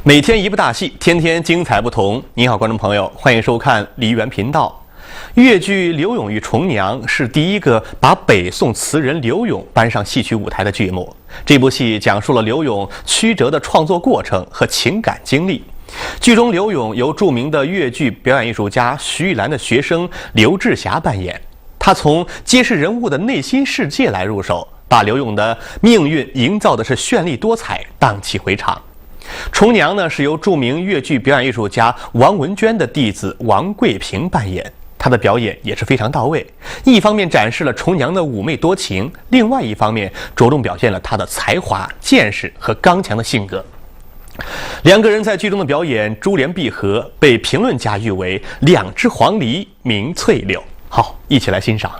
每天一部大戏，天天精彩不同。您好，观众朋友，欢迎收看梨园频道。越剧《柳永与重娘》是第一个把北宋词人柳永搬上戏曲舞台的剧目。这部戏讲述了柳永曲折的创作过程和情感经历。剧中柳永由著名的越剧表演艺术家徐玉兰的学生刘志霞扮演。他从揭示人物的内心世界来入手，把柳永的命运营造的是绚丽多彩，荡气回肠。重娘呢，是由著名越剧表演艺术家王文娟的弟子王桂平扮演。她的表演也是非常到位，一方面展示了重娘的妩媚多情，另外一方面着重表现了她的才华、见识和刚强的性格。两个人在剧中的表演珠联璧合，被评论家誉为两只黄鹂鸣翠柳。好，一起来欣赏。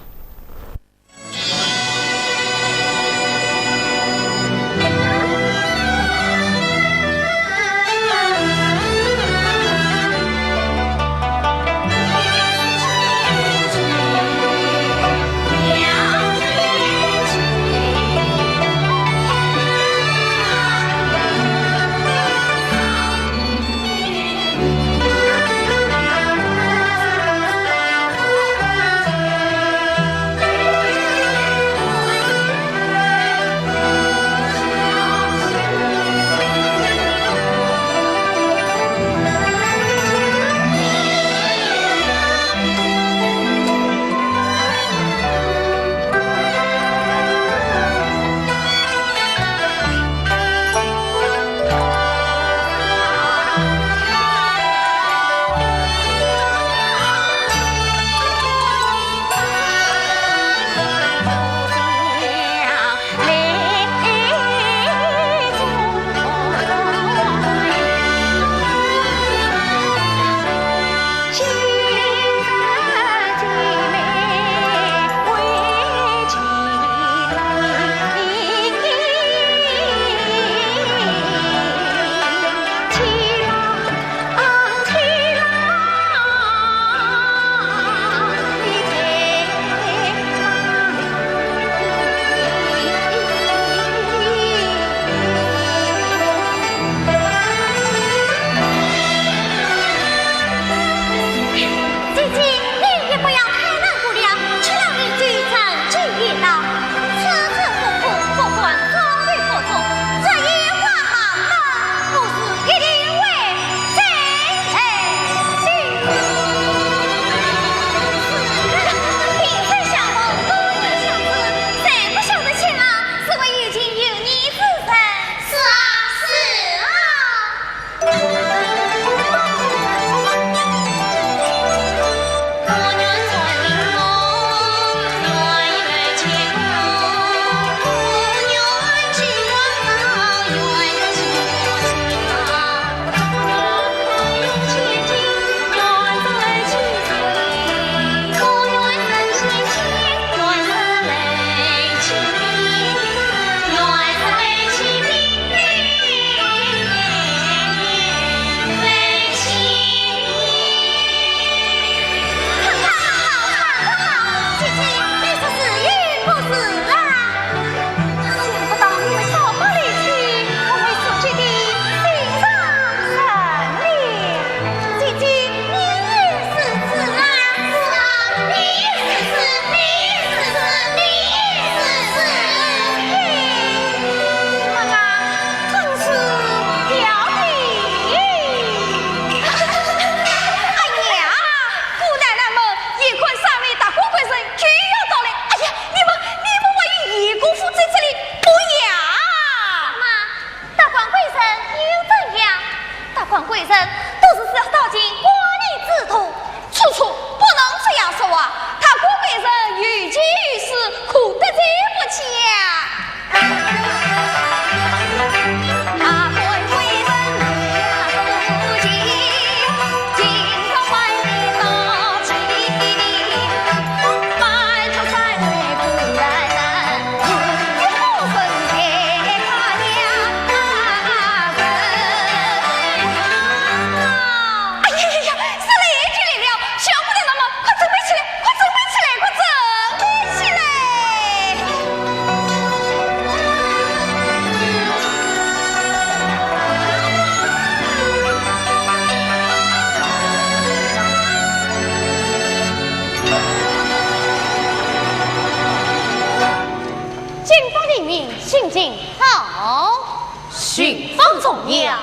寻访重阳，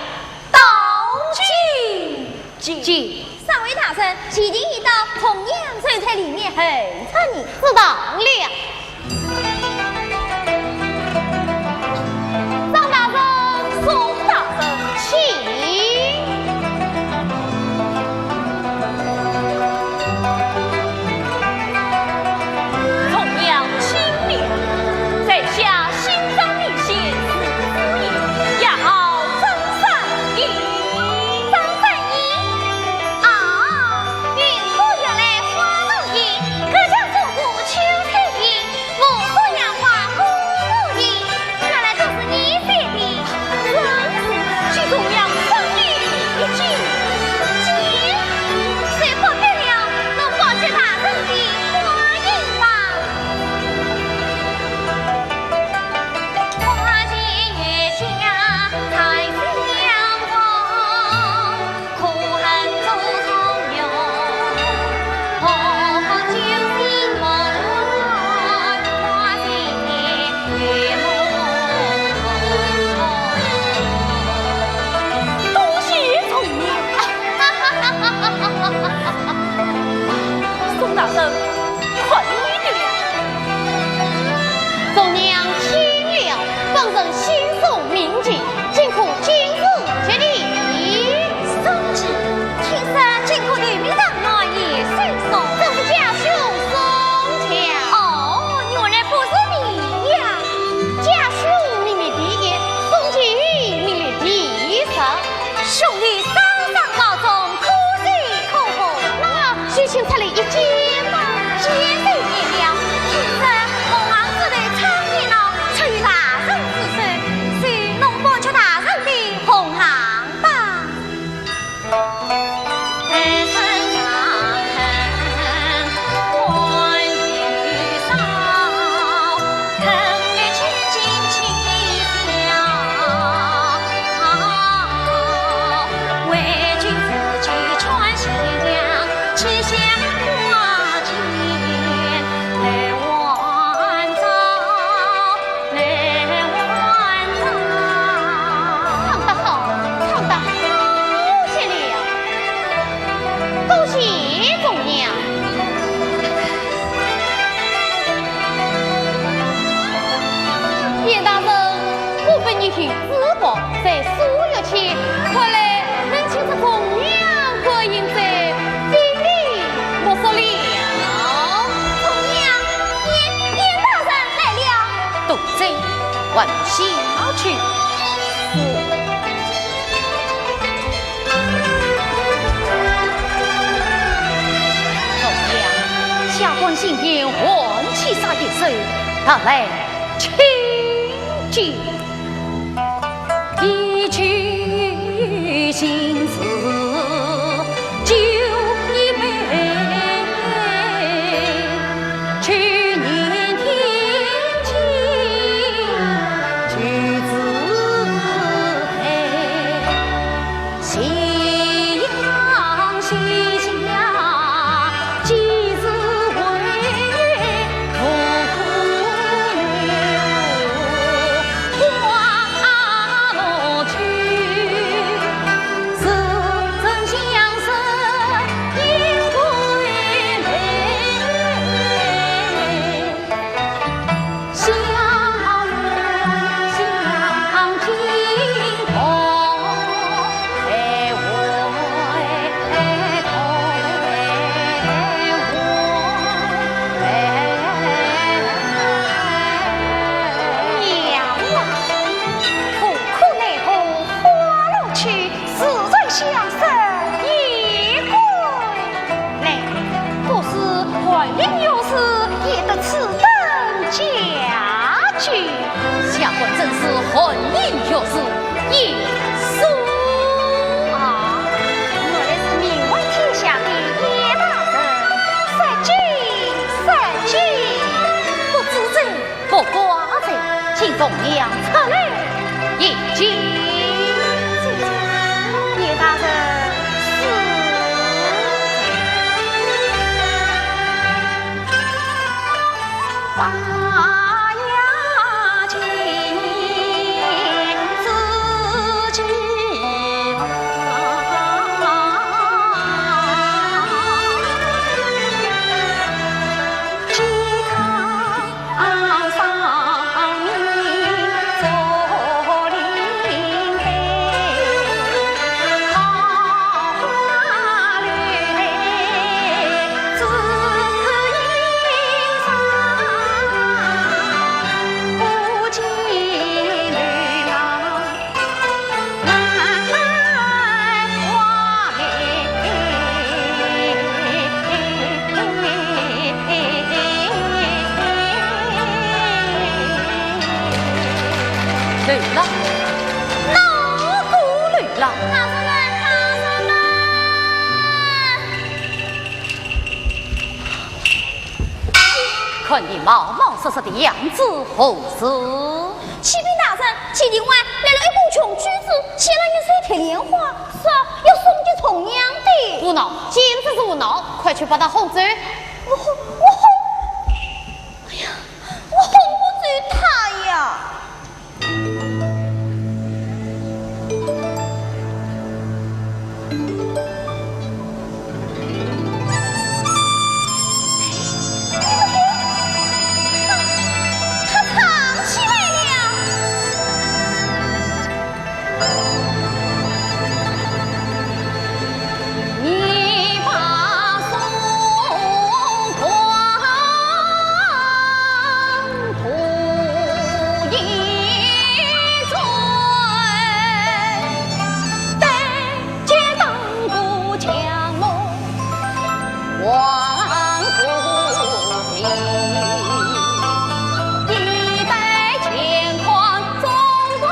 到今三位大神，既定已到重阳水彩里面，很差你知道了。张大圣、宋大圣，请。重阳清凉，在下心脏立宪，死也要张三爷。张三爷啊，云父原来花露营，各家做过秋菜营，无数杨花红露营，原来都是你写的，真是去中央胜利一举。谁不别了能忘记大人的花影吗？花前月下才是阳光，苦恨做从容，何妨酒醒梦来，花前月梦多谢重阳。宋大圣，快你的了！重阳清了，本人心受铭记，尽可今日接礼。宋子，听说进口的名堂那也算送，这是家兄宋强。哦，原来不是你呀！家兄名列第一，宋吉名列第三，兄弟上上高中，可喜可贺。那须请出来一见吧。见谁见了？听说红昂子的苍天郎出于大人之手，是弄不出大人的红航吧？人生长恨欢愉少，腾越千金气笑。为君自居穿西凉，吃下花间来晚照，来晚照。唱得好，唱得好，谢了，多谢重阳。严大人，我本你去淄博，在苏月前，看来能请出重阳观音在非礼莫说了。重阳，严大人来了。都贼往下去。重阳，下官心言换气杀一手，他来请进，一曲心思酒一杯，去年天晴去自配，夕阳西下几时回？苦苦牛花落去，似曾相识应归来。相约相听同陪娘啊，苦苦奈何花落去，似曾相识也归来。不是怀孕有事，也得此等家具。下官真是恨命有事也输啊！原来是名为天下的叶大人，杀鸡，不知罪，不挂罪，请重阳出来一见。叶大人是。花呀，今子看你冒冒失失的样子何事？启禀大人，启廷外来了一部穷举子，写了一首铁莲花，是要送给重娘的。无脑，简直是无脑！快去把他哄走！我哄，哎呀，我哄不住他呀！一代乾坤中华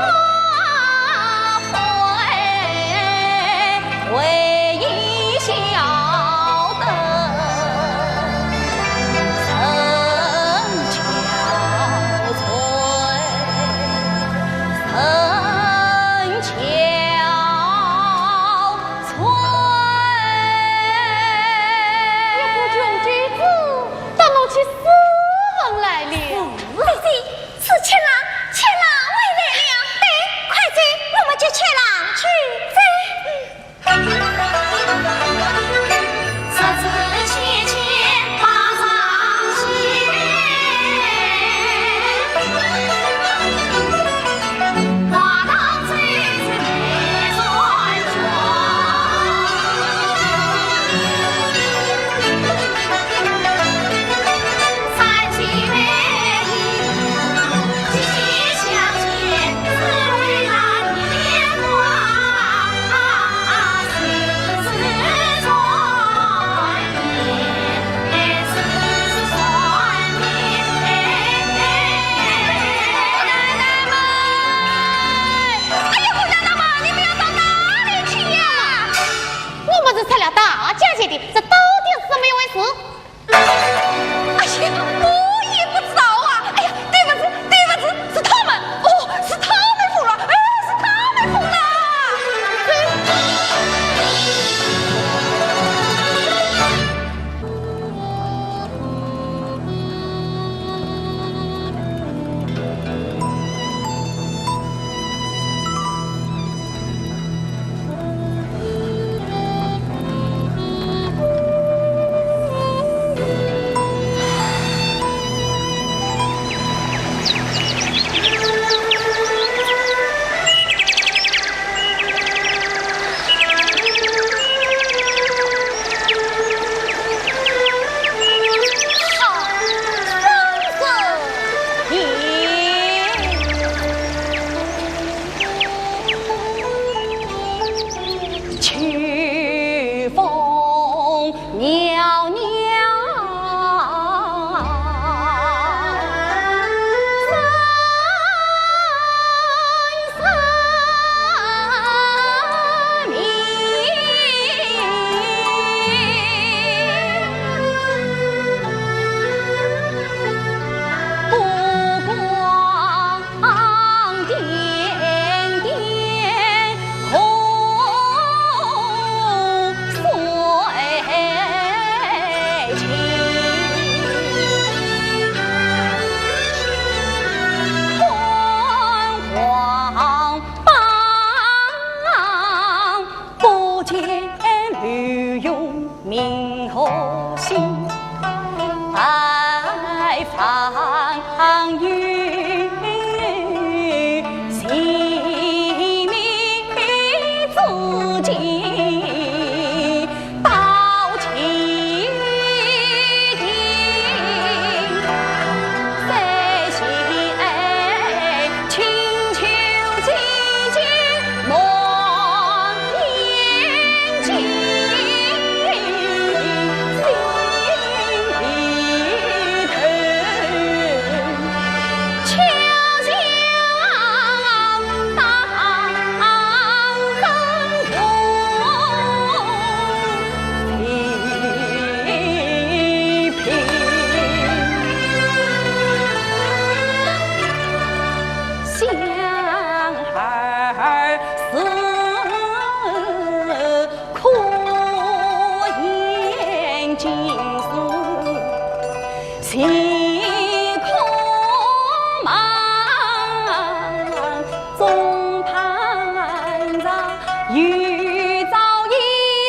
欲造一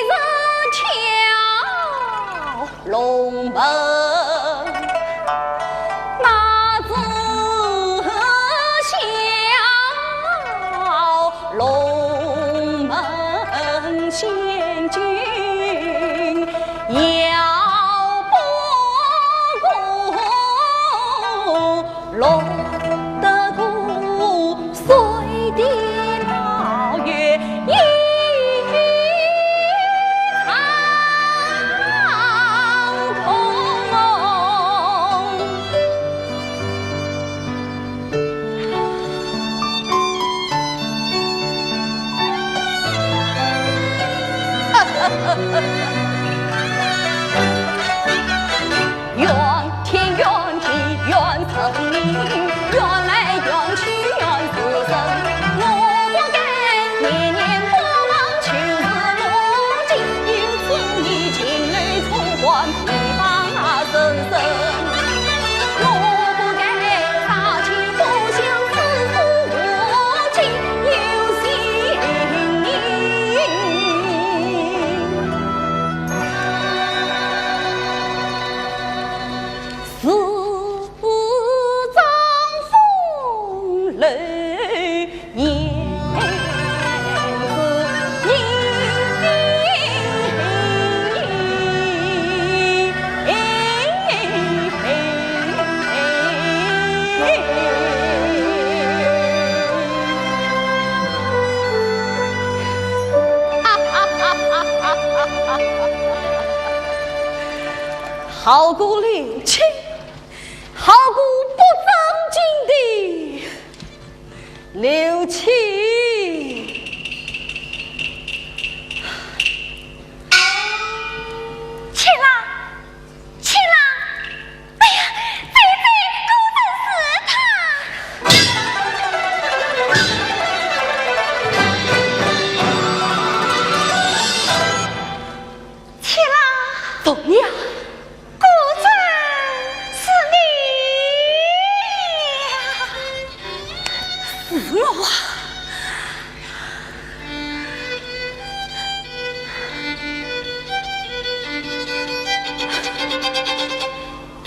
人桥龙门，哪知晓龙门仙君要不顾龙得故水的老月一场空。怨天怨地怨生灵，怨来怨去怨死生。我不该年年不忘秋日落尽，因此你情泪重换一方深深。我不该杀气不相思负我情，有心你。四张风雷燕子好过刘青，好过不正经的刘青。去了，去了！哎呀，这果真是他！去了，怎样？果真是你呀！是我啊！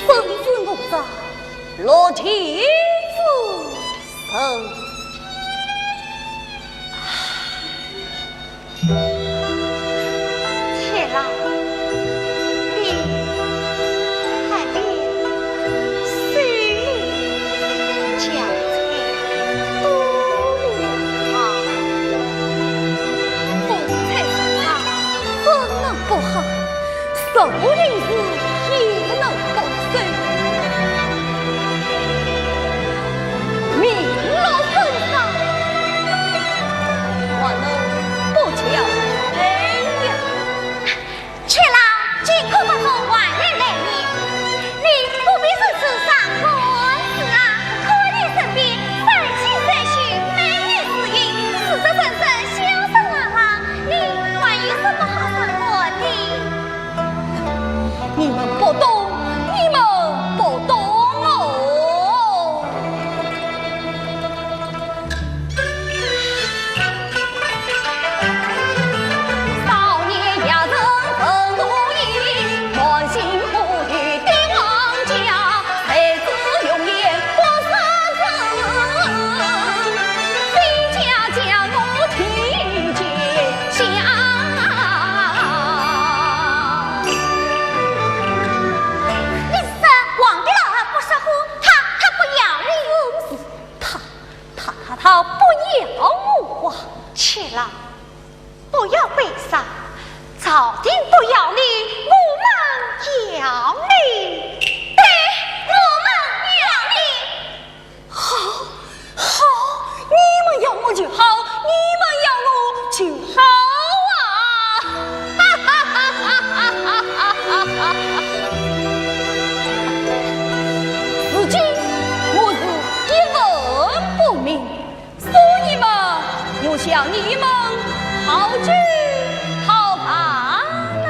本是我在落天之神。去了，你还别水里将菜多留好，风采上怎能不好？手里事也能不随。名落身上，还能不叫人呀？去了，尽可不从外人来你，你不必是此上官司啊！可你身边三妻三婿，美女之音，四则生生，笑声朗朗，你还有什么好生活的？你们不懂，你们不懂哦。少年雅人曾如意，满心不语的王家，才子容颜不三分，非家将我听见响。你是皇帝老儿不识货，他不要你用事，他不要我啊！去了，不要悲伤，朝廷不要你，我们要你，对，我们要你。好，你们要我就好，你们要我就好啊！哈哈哈哈哈哈！如今我是一文不名，所以嘛，我向你们好聚好谈来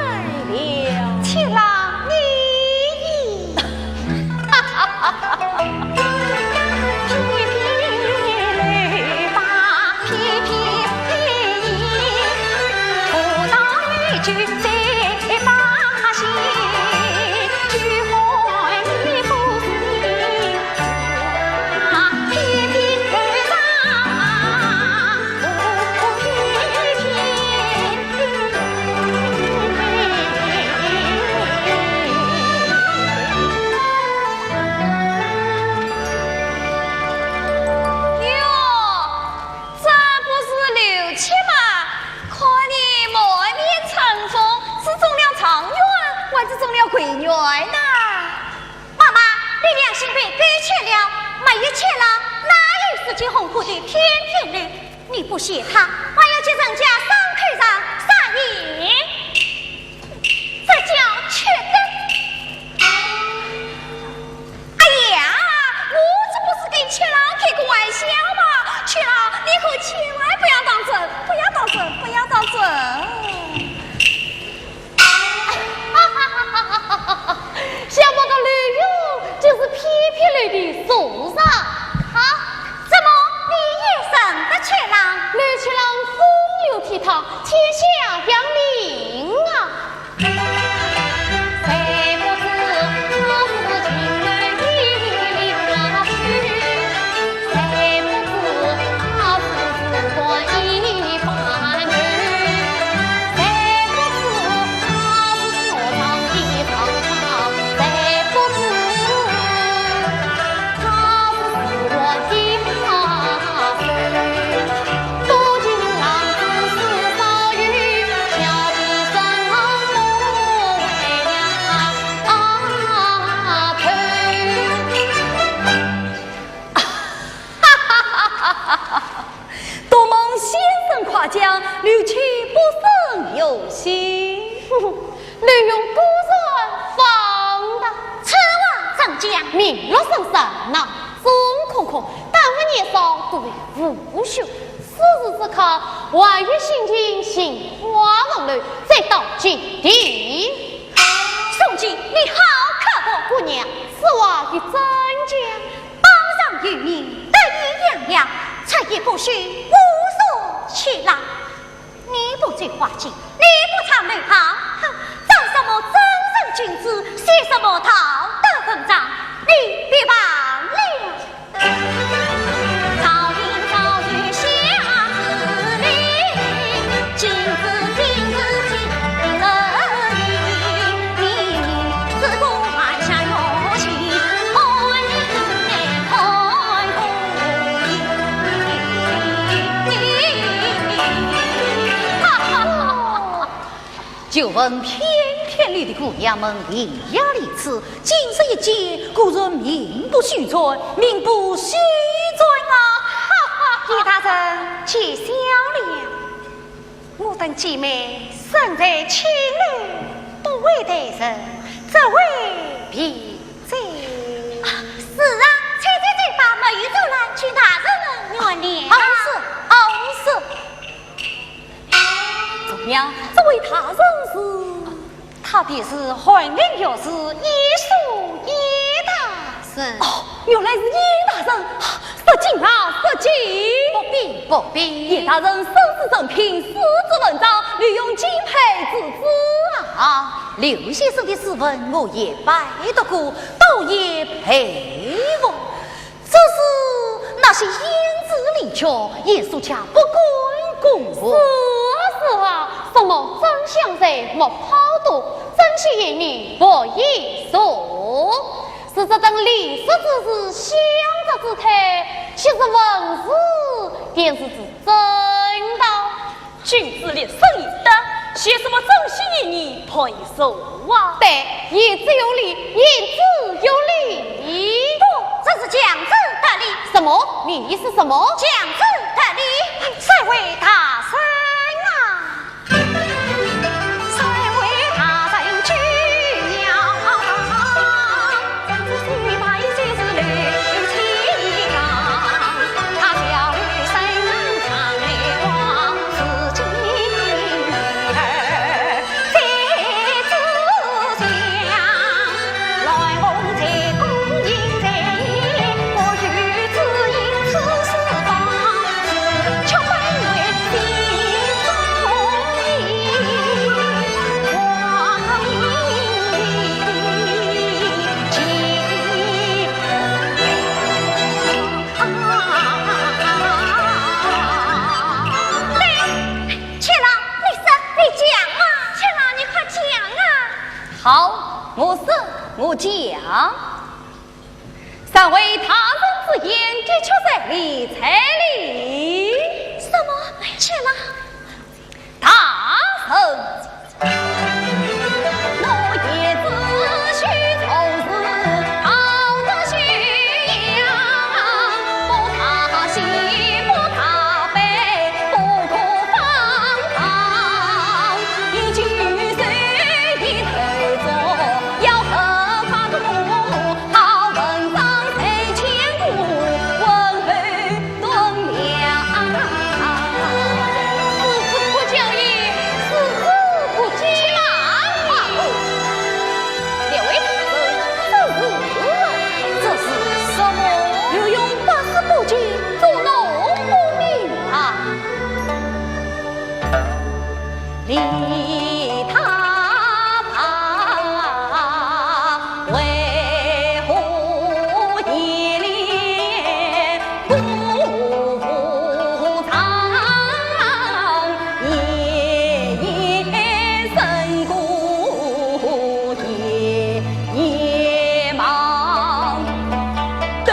了。去了，你哈哈哈哈哈！噼噼泪吧，噼噼闺女呐。妈妈，你良心被给钱了，没有钱了，哪有四季红火的甜甜呢？你不谢他，还要去人家伤口上撒盐，这叫缺德。哎呀，我这不是跟钱郎开个玩笑吗？钱郎，你可千万不要当真，不要当真，不要当真。想不到吕勇就是皮皮吕的手上啊！怎么你也认得钱郎？吕钱郎风流倜傥，天下扬名啊！谁不知他是情人的老师？谁不知他是时光一般人？谁不知他是说唱的唱唱？谁不知他是时光的大神？多情郎子是少女，小弟身旁不为娘陪。多蒙先生夸奖，刘琦不胜有心。吕勇果然放荡，此话怎讲？名落孙山呐，孙空空，但我年少读为无秀，此时此刻，万语心情心花梦里，再到今地。宋锦，你好刻薄！姑娘，此话与真讲，榜上有名，得意洋洋，才艺不虚，无所缺浪。你不追花镜，你不唱内行，长什么真人君子，写什么道德文章，你别忘了。朝廷朝雨下子令，君子君子今日里，你自古晚下有情，爱你难开口。就问偏偏里的姑娘们伶牙俐齿，今日一见，果然名不虚传，名不虚传啊！叶大人，见笑了。我等姐妹身在千里，不为待人，只为避灾。是啊，才在这把没有走来，请大人原谅。是。怎样？这位他人是？他便是翰林学士叶素叶大人。哦，原来是叶大人，失敬啊，失敬！不必。叶大人身世正品，诗之文章，吕用敬佩之资啊！刘先生的诗文我也拜读过，倒也佩服。只是那些言之灵巧，也属恰不关公务。是啊，什么真相在莫抛度，真心言语不易说。是这等历史之事，相着之态，其实文字便是指真道。君子烈生一德，写什么真心言语配受啊？对，言之有理，言之有理。不，这是讲之得理。什么？你意思什么？讲之得理，谁为他生啊？谁为他生去呀？真是西白就是刘启刚，他小女身长泪光，自己女儿在自想，来红在公营在意，我与子因此四方，却本为心中意，光阴情。钱郎，你讲啊！钱郎，你快讲啊！好，我讲。三位他人之言，的确在理才理。什么？钱郎，大圣，我也知。立他怕，为虎一脸不服藏，夜夜深谷夜茫，对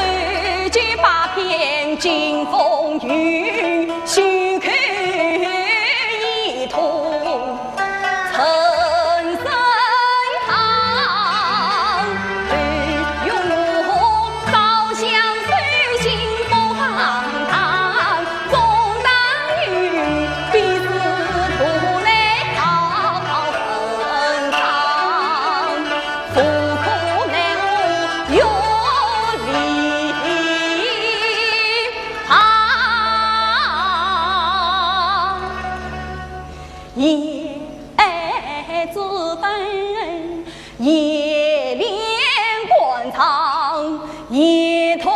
决八片惊风雨，须看一通陈生堂，对用我照相随心不放荡，中当雨必是不来好分场，夫苦难我有理旁，夜之本夜连贯唱，夜头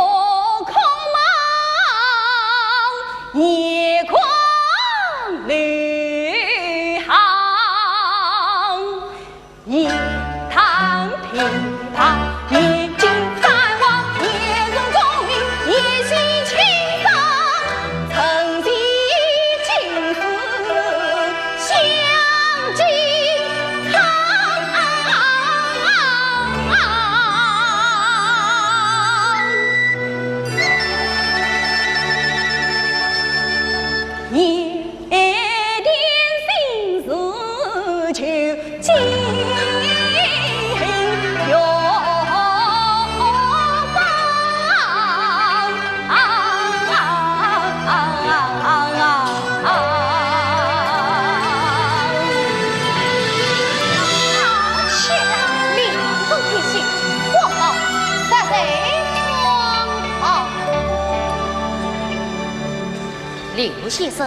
空茫，夜光绿行，夜弹琵琶，夜尽三望，夜人功名，夜戏情深，曾经今世相敬长。夜点心事求今永芳。且让领风提醒，黄毛在床。刘先生，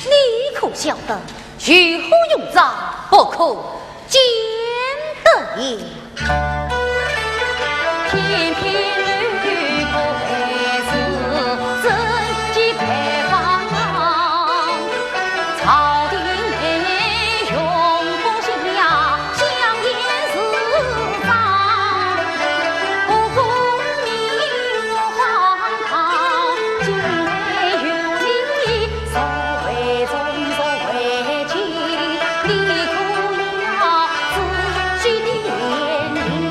你可晓得，如何用杖不可兼得也？偏偏女不为是自己配方，朝廷内用不信呀，相言是方，不公明荒唐，今内有理，所谓忠，所谓情，离苦了自己的眼里。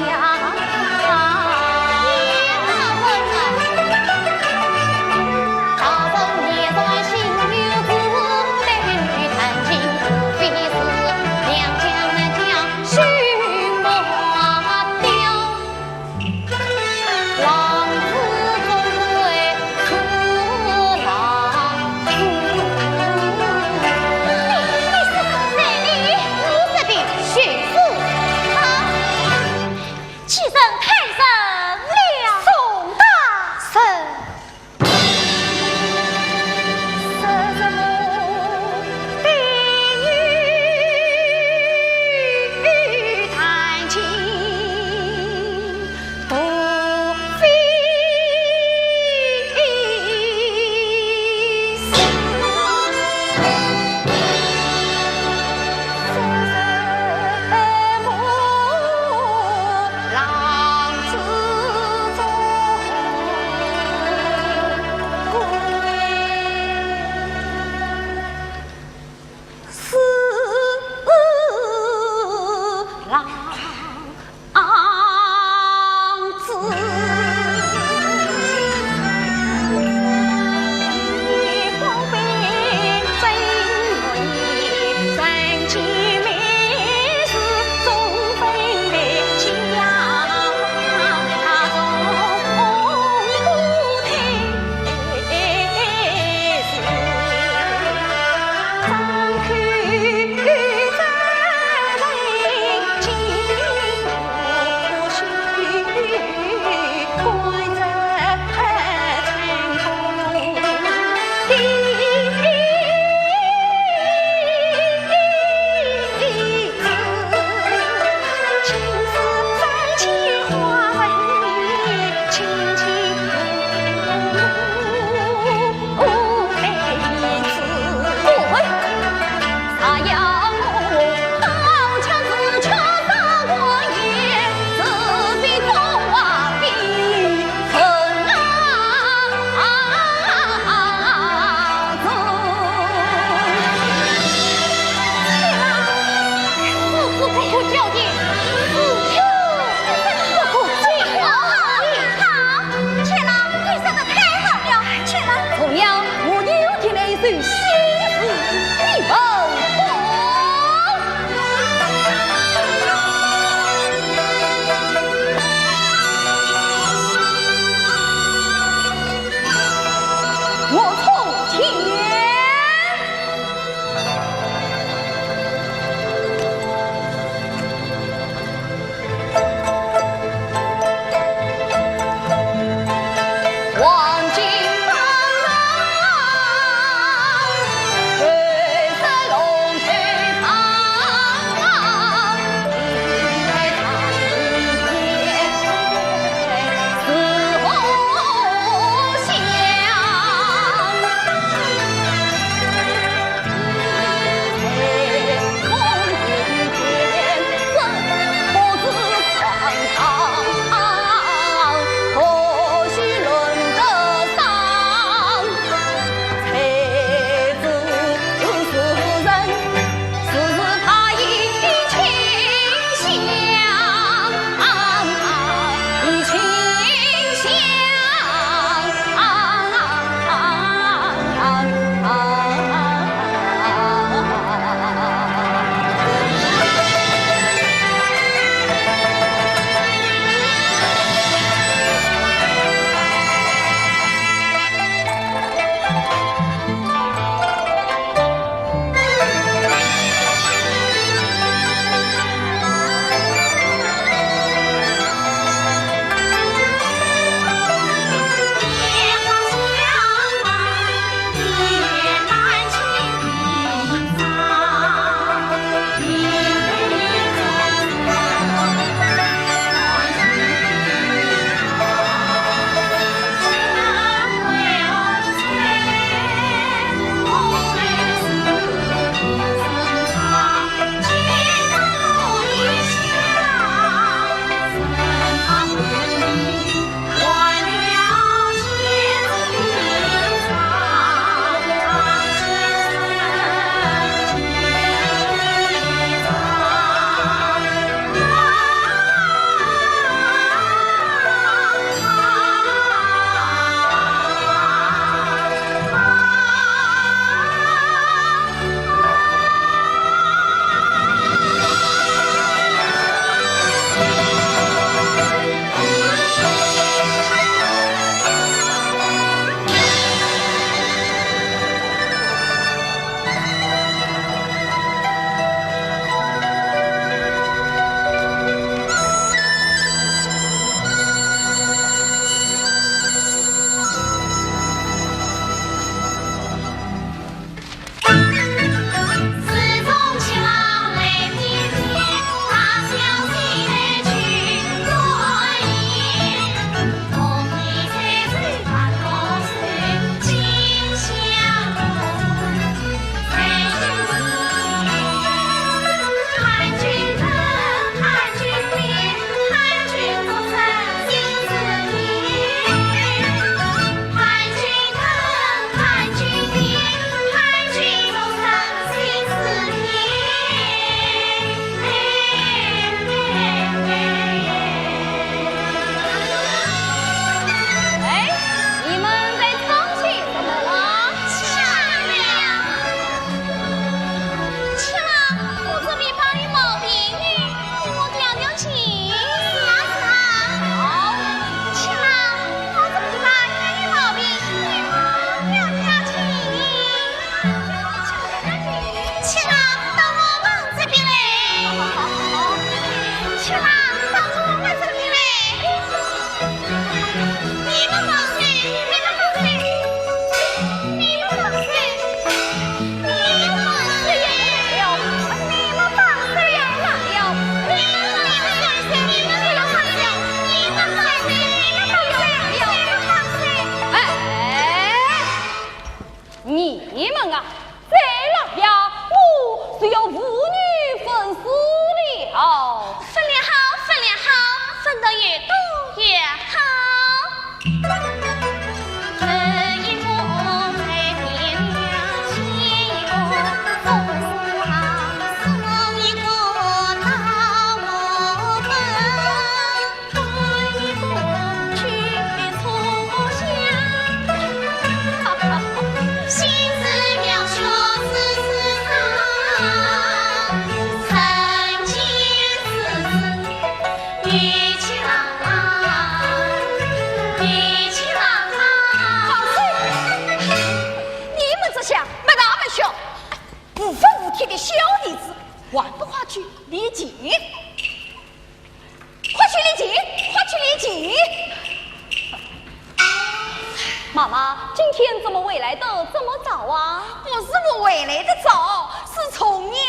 妈妈，今天怎么回来的这么早啊？不是我回来的早，是从娘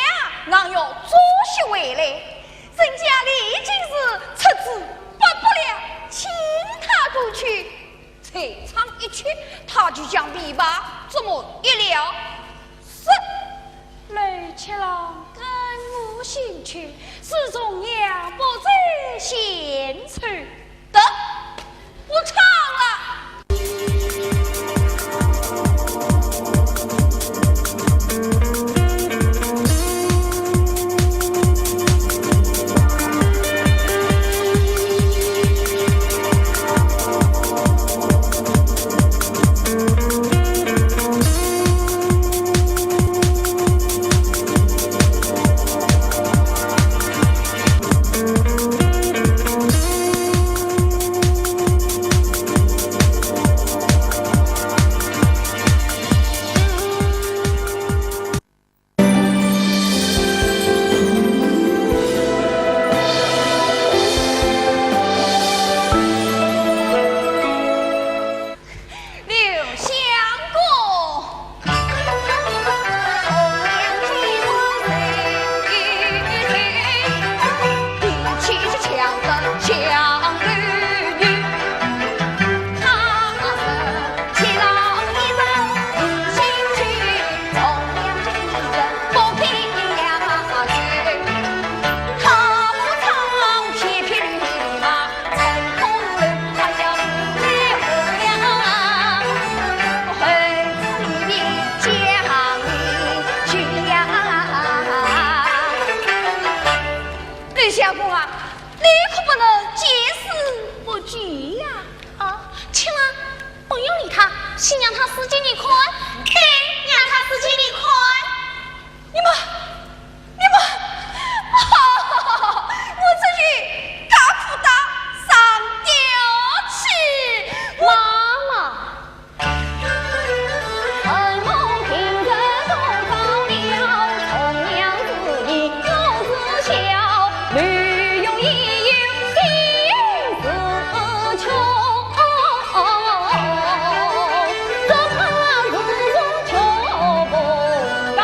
俺要早些回来。人家里已经是出子八不了，请他过去，才唱一曲，他就将琵琶这么一了。是雷七郎更无兴趣，是从娘不在闲处得，不唱了。相公啊，你可不能见死不惧呀！啊，千万不用理他，先让他死进你宽，对，让他死进你宽。你们，我这去大哭大上吊去，妈妈。恩母听着都高了，从娘子意又自小，女用一有心自穷，怎怕如中求不到。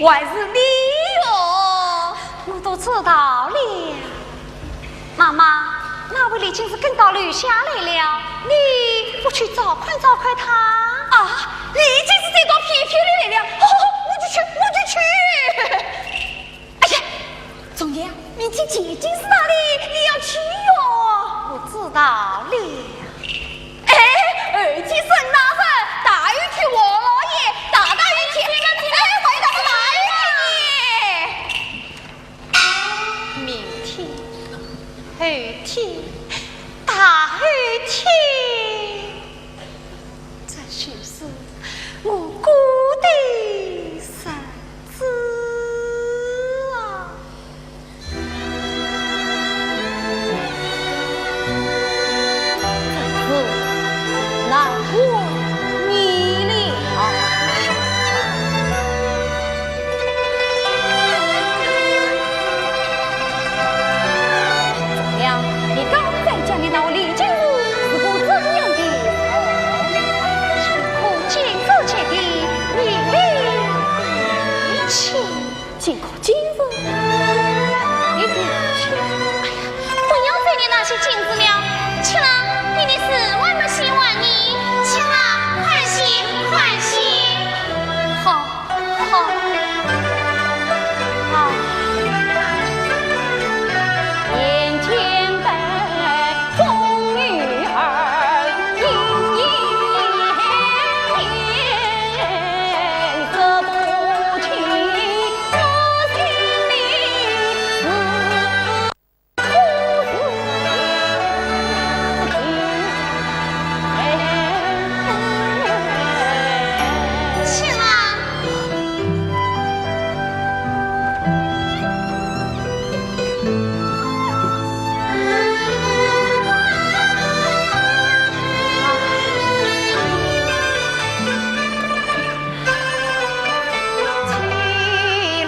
还是你哦。我都知道了。妈妈，那位已经是跟到留下来了，你不去找快他啊！你已经是这朵皮皮的来了，我就去。哎呀，钟爷，明天姐姐是哪里？你要去哟。我知道了。哎，二级沈大人，大雨天我老爷，大雨天，哎，回答是大雨天。明天、后天、大后天，这就是我姑的日子啊！难为你了。怎样？你刚才讲的那位李金如是个怎样的人？可见自己的年龄一切，尽可今日。你的确，不要再念那些镜子了。情郎，你的事我们希望你，情郎欢喜欢喜。好，眼前的风雨儿，隐隐色不清，我心里情郎，情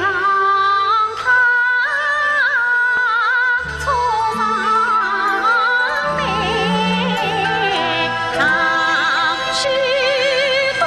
郎他出上来，常许多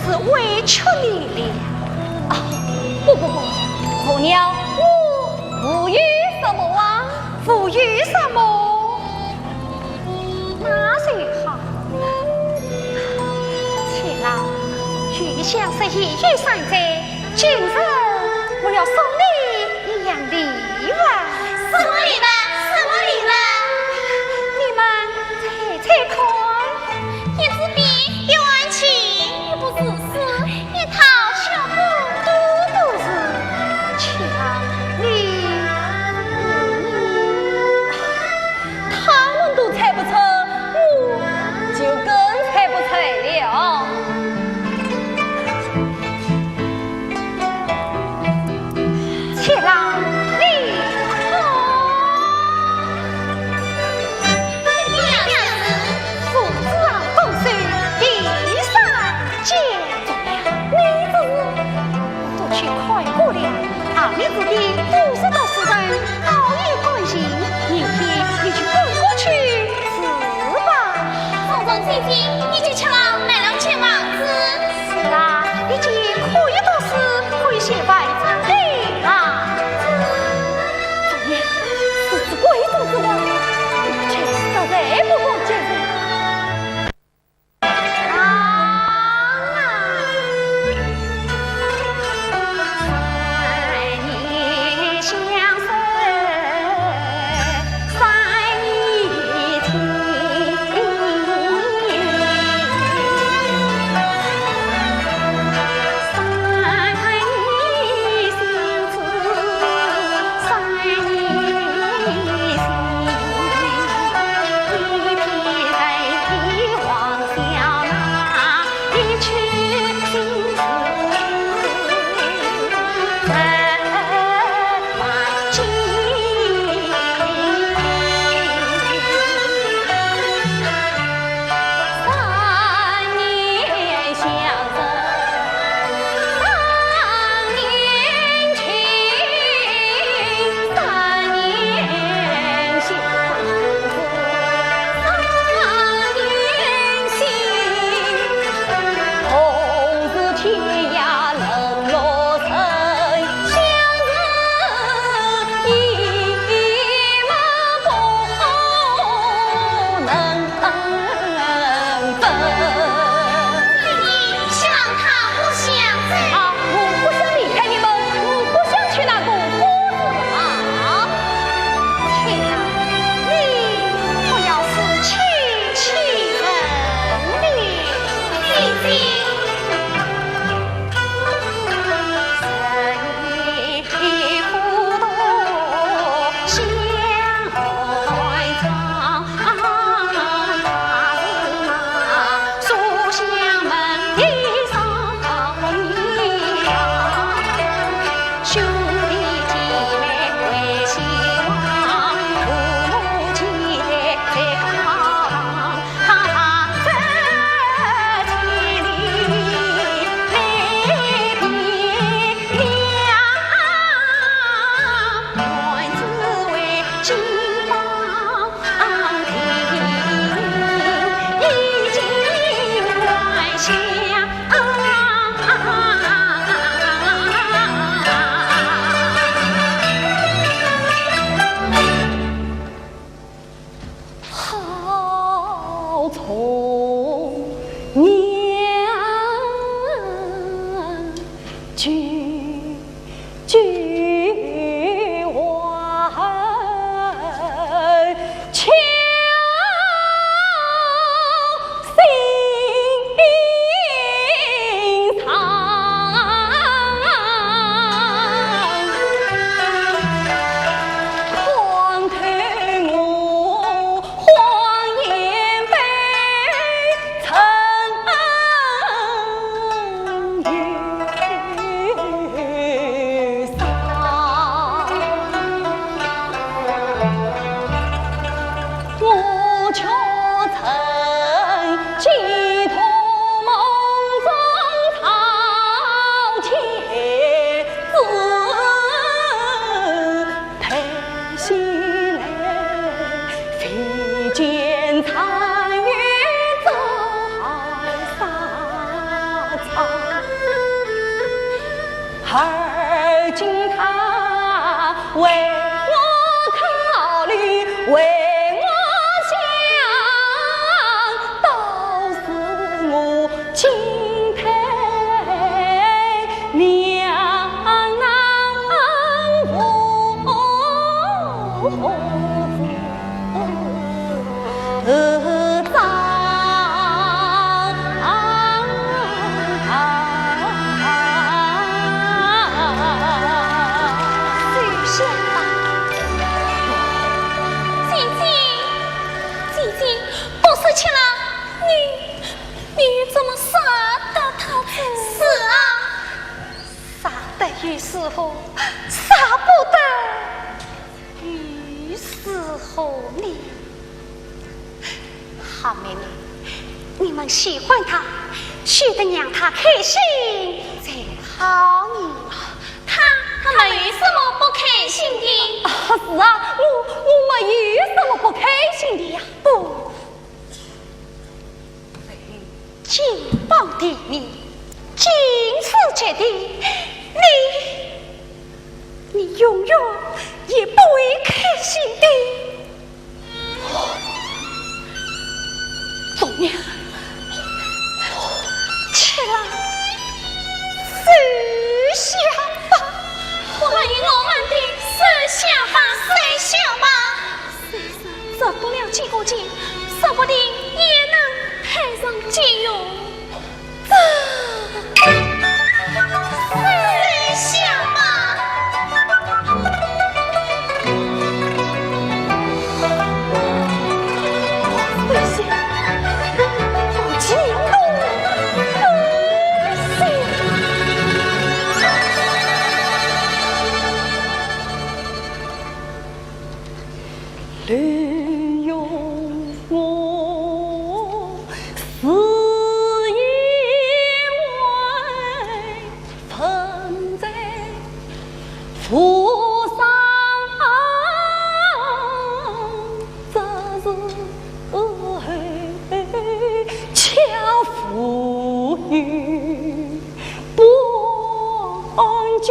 是委屈你了。啊，不，婆娘，我无语什么啊？无语什么？一语三载，今日我要送你一样礼物。什么礼物？什么礼物？你们猜猜看，一支笔，一碗钱，一部诗书，一套小布，都是瞧你，他们都猜不出，我就更猜不出了。且让你看，父子啊共岁第三届，你子都去快过了，你自己50多世人，好有关心，明天你去滚过去吃吧。凤凰姐姐，你就吃了买了钱房子。是啊，已经可以到时可以写外章的啊。昨夜是贵族之王，却实在不忘节日。而今他为我考虑，为我想，都是我敬佩。于是乎杀不得，于是乎好妹妹，你们喜欢他，须得让他开心才好呢。他们有什么不开心的？是啊，我们有什么不开心的呀？不，金榜题名，金世界的你永远也不会开心的。总娘，起来，思想吧，关于我们的思想吧，这不了几个钱，说不定也能派上借用。思想吧。利用我是因为存在府上，这是巧妇女半句。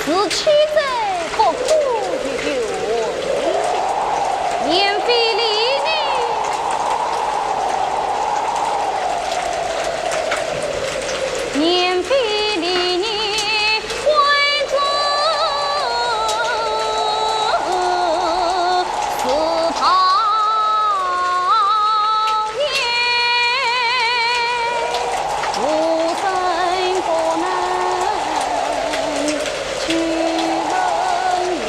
是妻子不顾于我，免非离你，免非离你为子是讨厌，无生不能去问留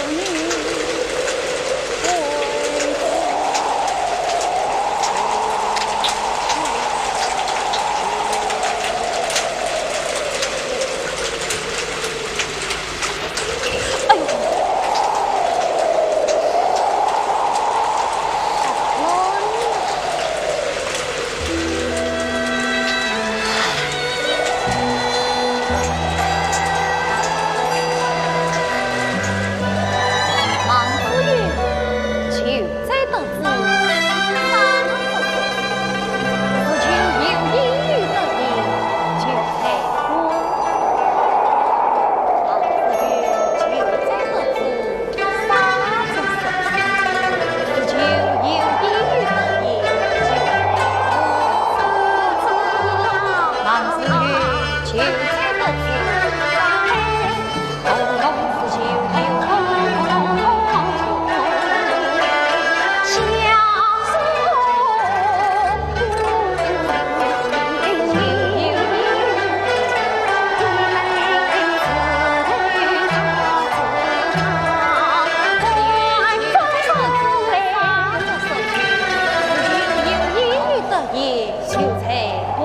你哎呦！忙子云，求在得知，三不是求有意于得意，求在我。忙子云，求在得知，三不是求有意于得意，求在我。忙子云，求在得知。红红是秋有红红相送，秀才不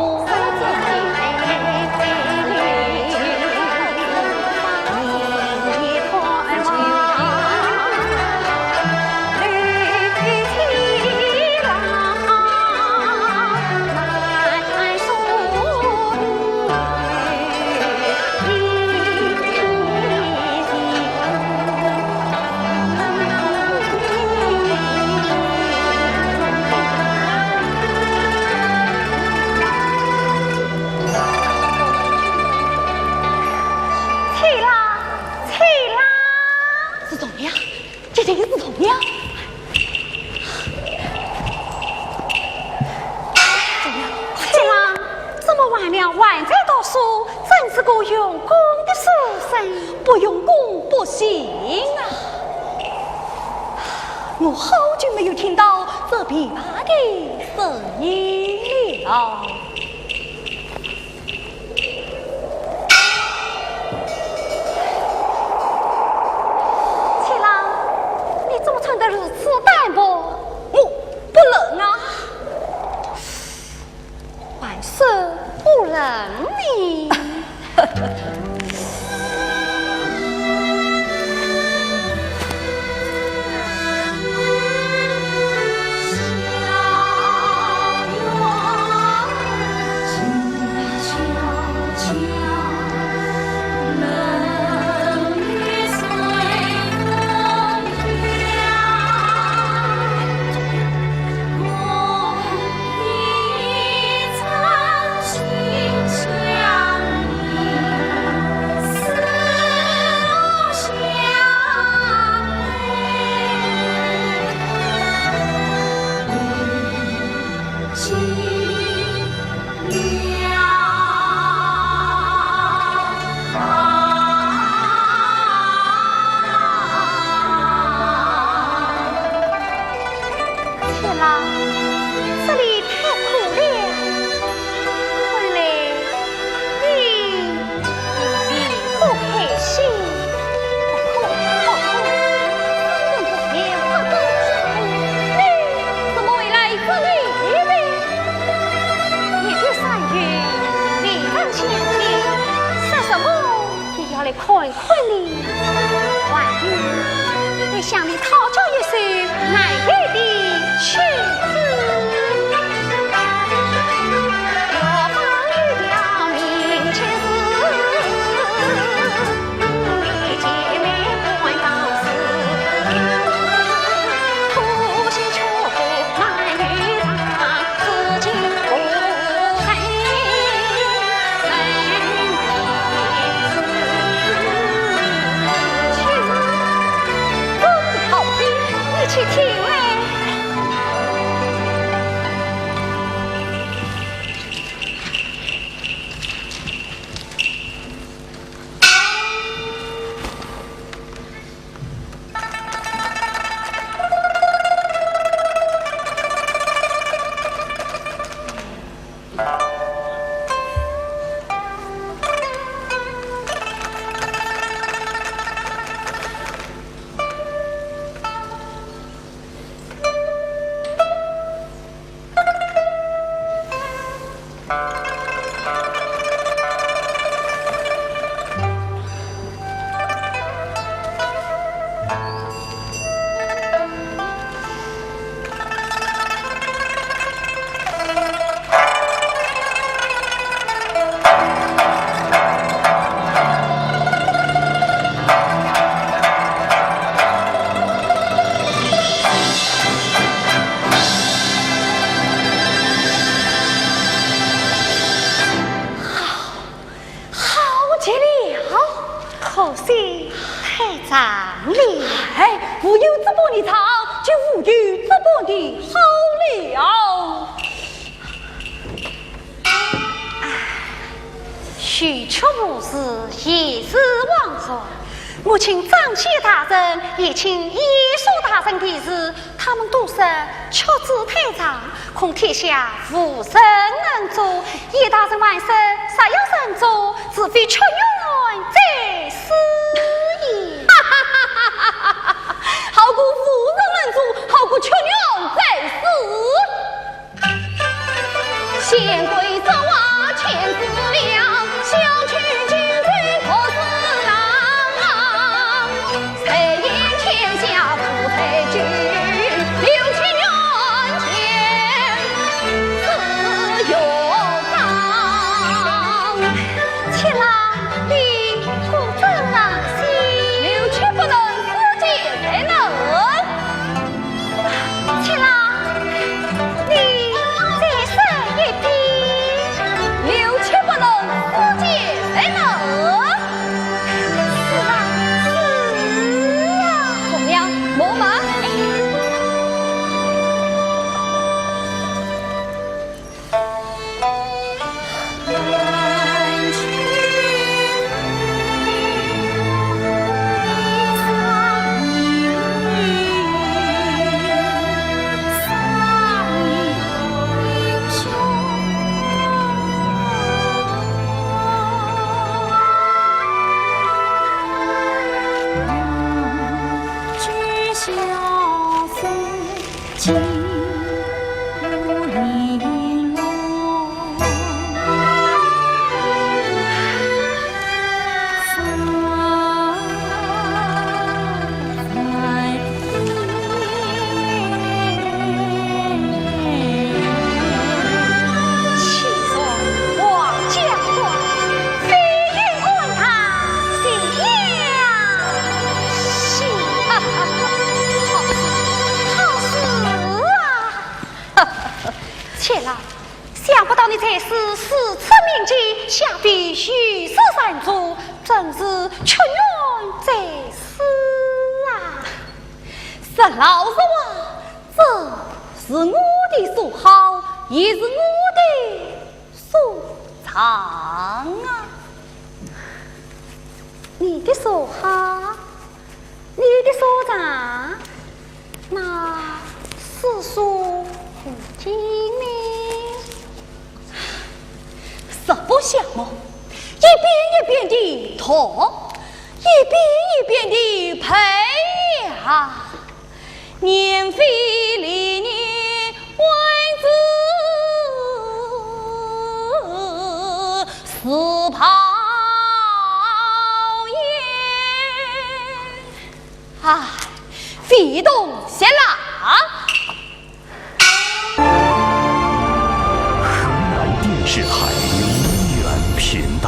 是怎么样？这真是怎么样？怎么样？这郎这么晚了还在读书，真是个用功的书生。不用功不行啊！我好久没有听到这琵琶的声音了。七郎，你怎么穿得如此单薄？我不能啊！万事不能你。来看看你，万一你向你讨教一首难为的曲子。的太长了。哎，无有这般的长，就无有这般的好了。许确无事，也是枉然。我请张谢大人，也请叶素大人的事，他们都说确知太长，恐天下无人能做。叶大人万岁，啥样人做？自非确愿在是也。好过无人能做，好过确愿在世。贤贵走啊，千字两，相去君君何似郎？谁言天下不才君，6千年前自有章。妾郎，你不正当心，刘却不能自解才能。妾郎，你再生一滴。刘却不能自解才能。是啊，是啊。红娘，莫忙。想不到你才是4次铭记，想必虚实三足，真是确愿在世啊！是老实话，这是我的所好，也是我的所长啊。你的所好，你的所长，那世俗不经呢？实不相瞒，一遍一遍的痛，一遍一遍的赔呀，年非历年为子死袍也，唉，非动些啦。河南电视台梨园频道。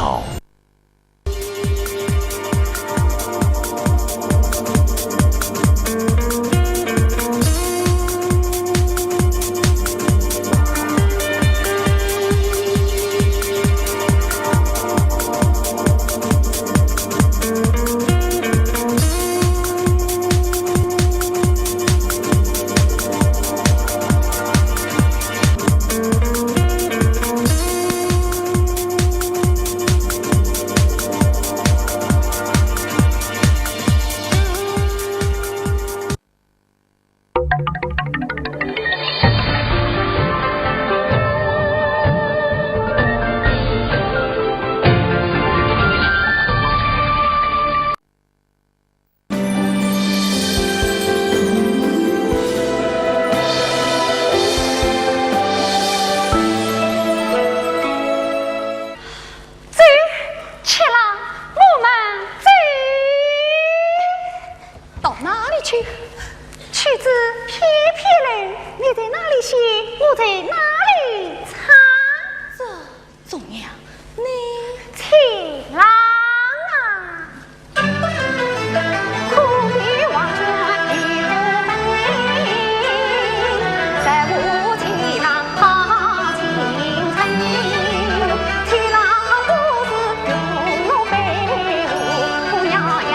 不要呀！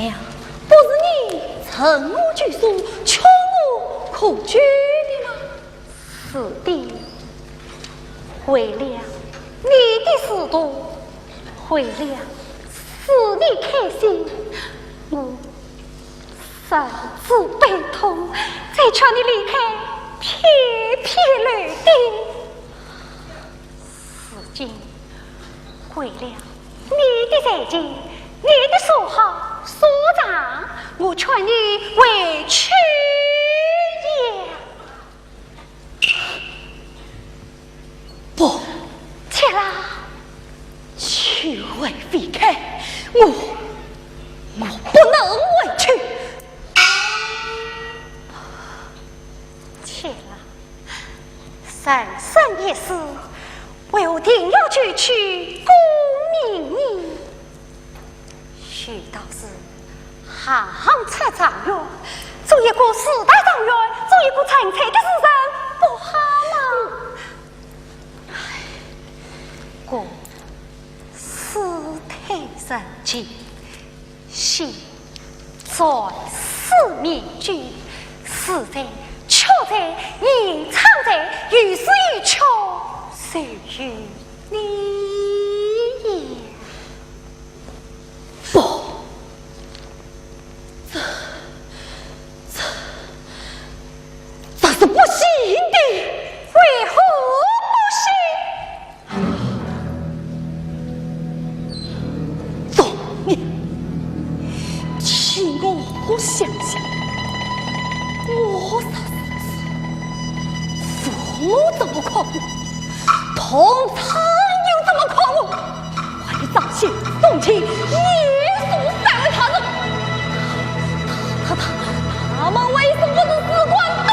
娘，不是你趁我拘束，劝我可居的吗？是的，为了你的仕途，为了使你开心，我甚至悲痛，才劝你离开偏僻旅地。如今为了你的财经，你的所好所长，我劝你回去也。不，切啦！去为避开我不能委屈。切啦！三生一世，我定要去功名你。须道是行行出状元，做一个四大状元，做一个成才的诗人，不好吗？过世态人间，心在四面居，是在却在隐藏在于是于求谁与你也不，这是不行的。为何不行？总念，请我想想，我啥父母这么狂妄，同他又这么狂妄，为了彰显风情，耶稣再为他人，他们为什么不是士官多多？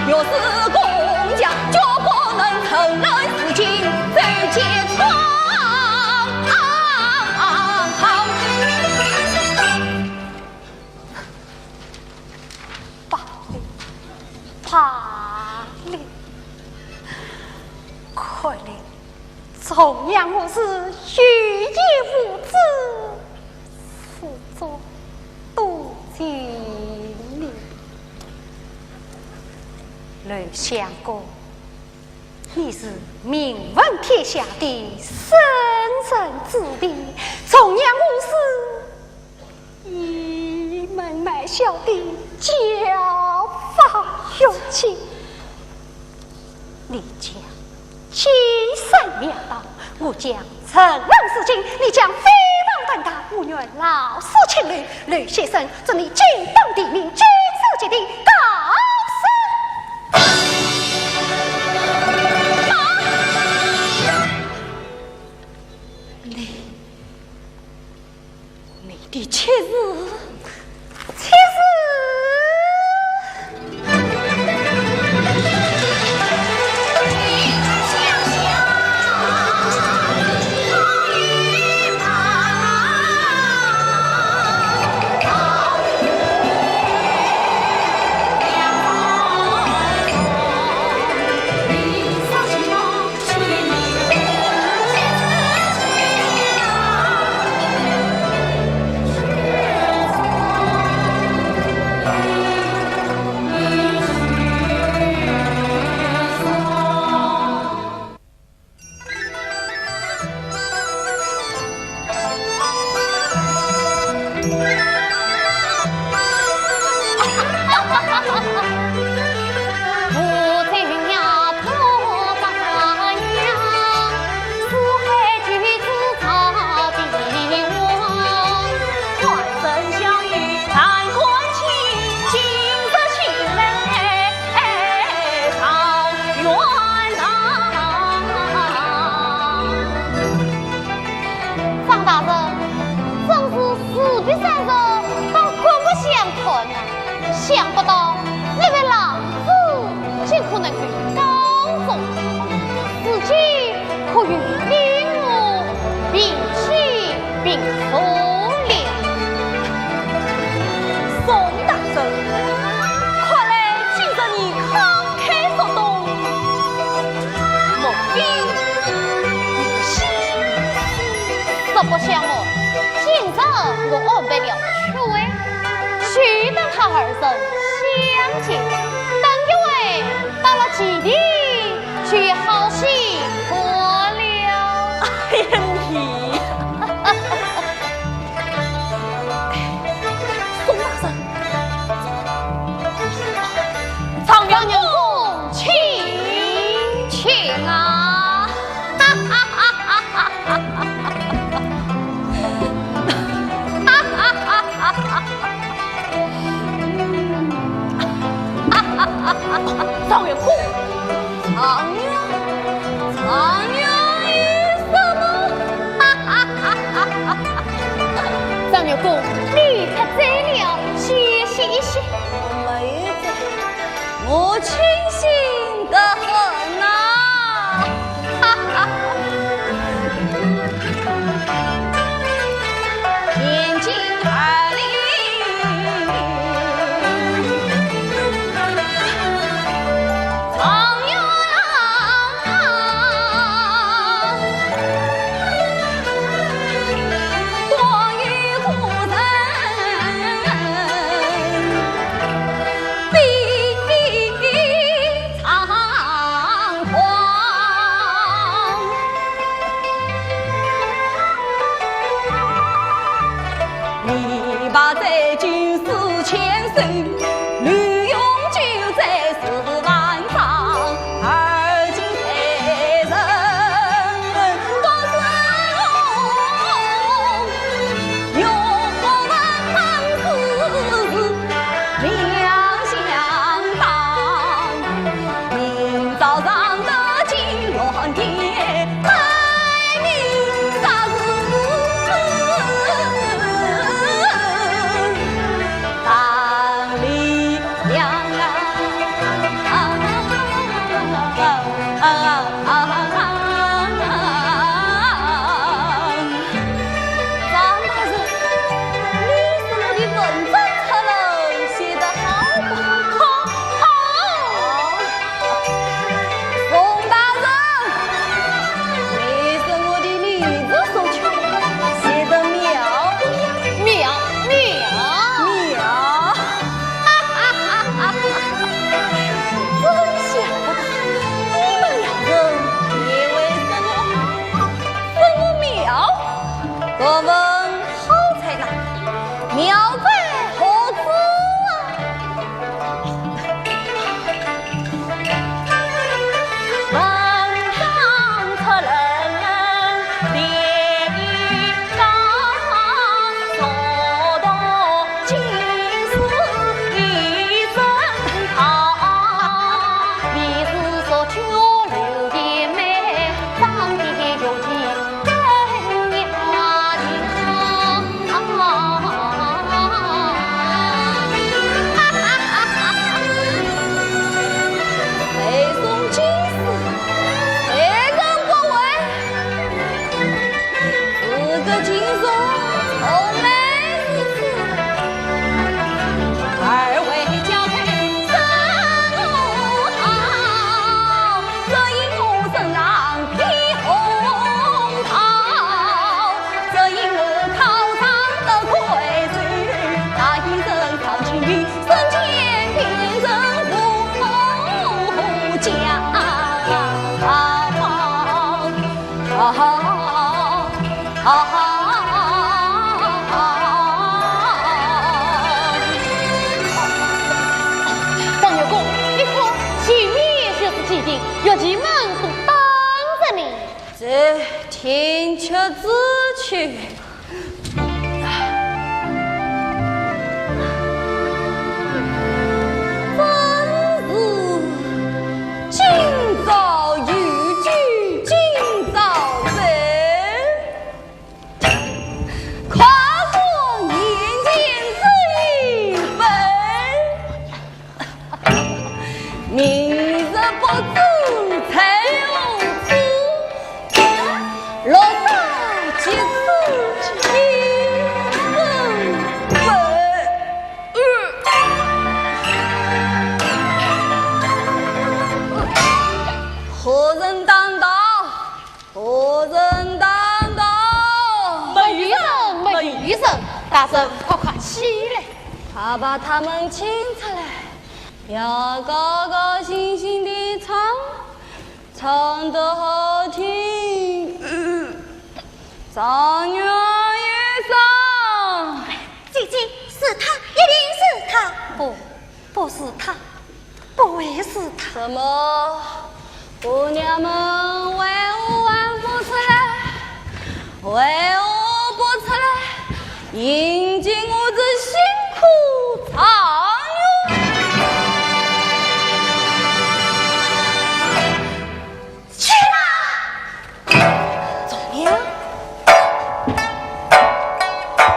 若是工匠，绝不能趁人之境，走街闯。罢了，看来中央我是欲言无止，辅佐多情了。吕相公，你是名闻天下的圣人之弟，中央我是一门买小的教法有情，你将欺善妙道，我将乘人事情，你将飞黄腾达，我愿老死情侣。吕先生，祝你金榜题名，举手结定，高升。你的妻子，想不到你为老子二人相见，等一位到了基地去好戏过了。哎呀你！宋大生，常娘公，请啊！哈哈哈哈哈哈！张元库，常娘与什么？张元库，你太醉了，歇息一歇。妹子，我清醒得很啊！天津二里。我问好才来，妙在何处啊？万丈出人烈雨刚，所到尽是一阵好。历史所求留的美，放的有情。张月公，你说前面就是既定，有几门都当着你。这天却自去。大圣，快快起来！他把他们请出来，要高高兴兴地唱，唱得好听，上元也上。姐姐，是他，一定是他。不是他，不会是他。怎么，姑娘们为我还不出来？为我不出来，迎接我这辛苦长女。去吧，总娘，是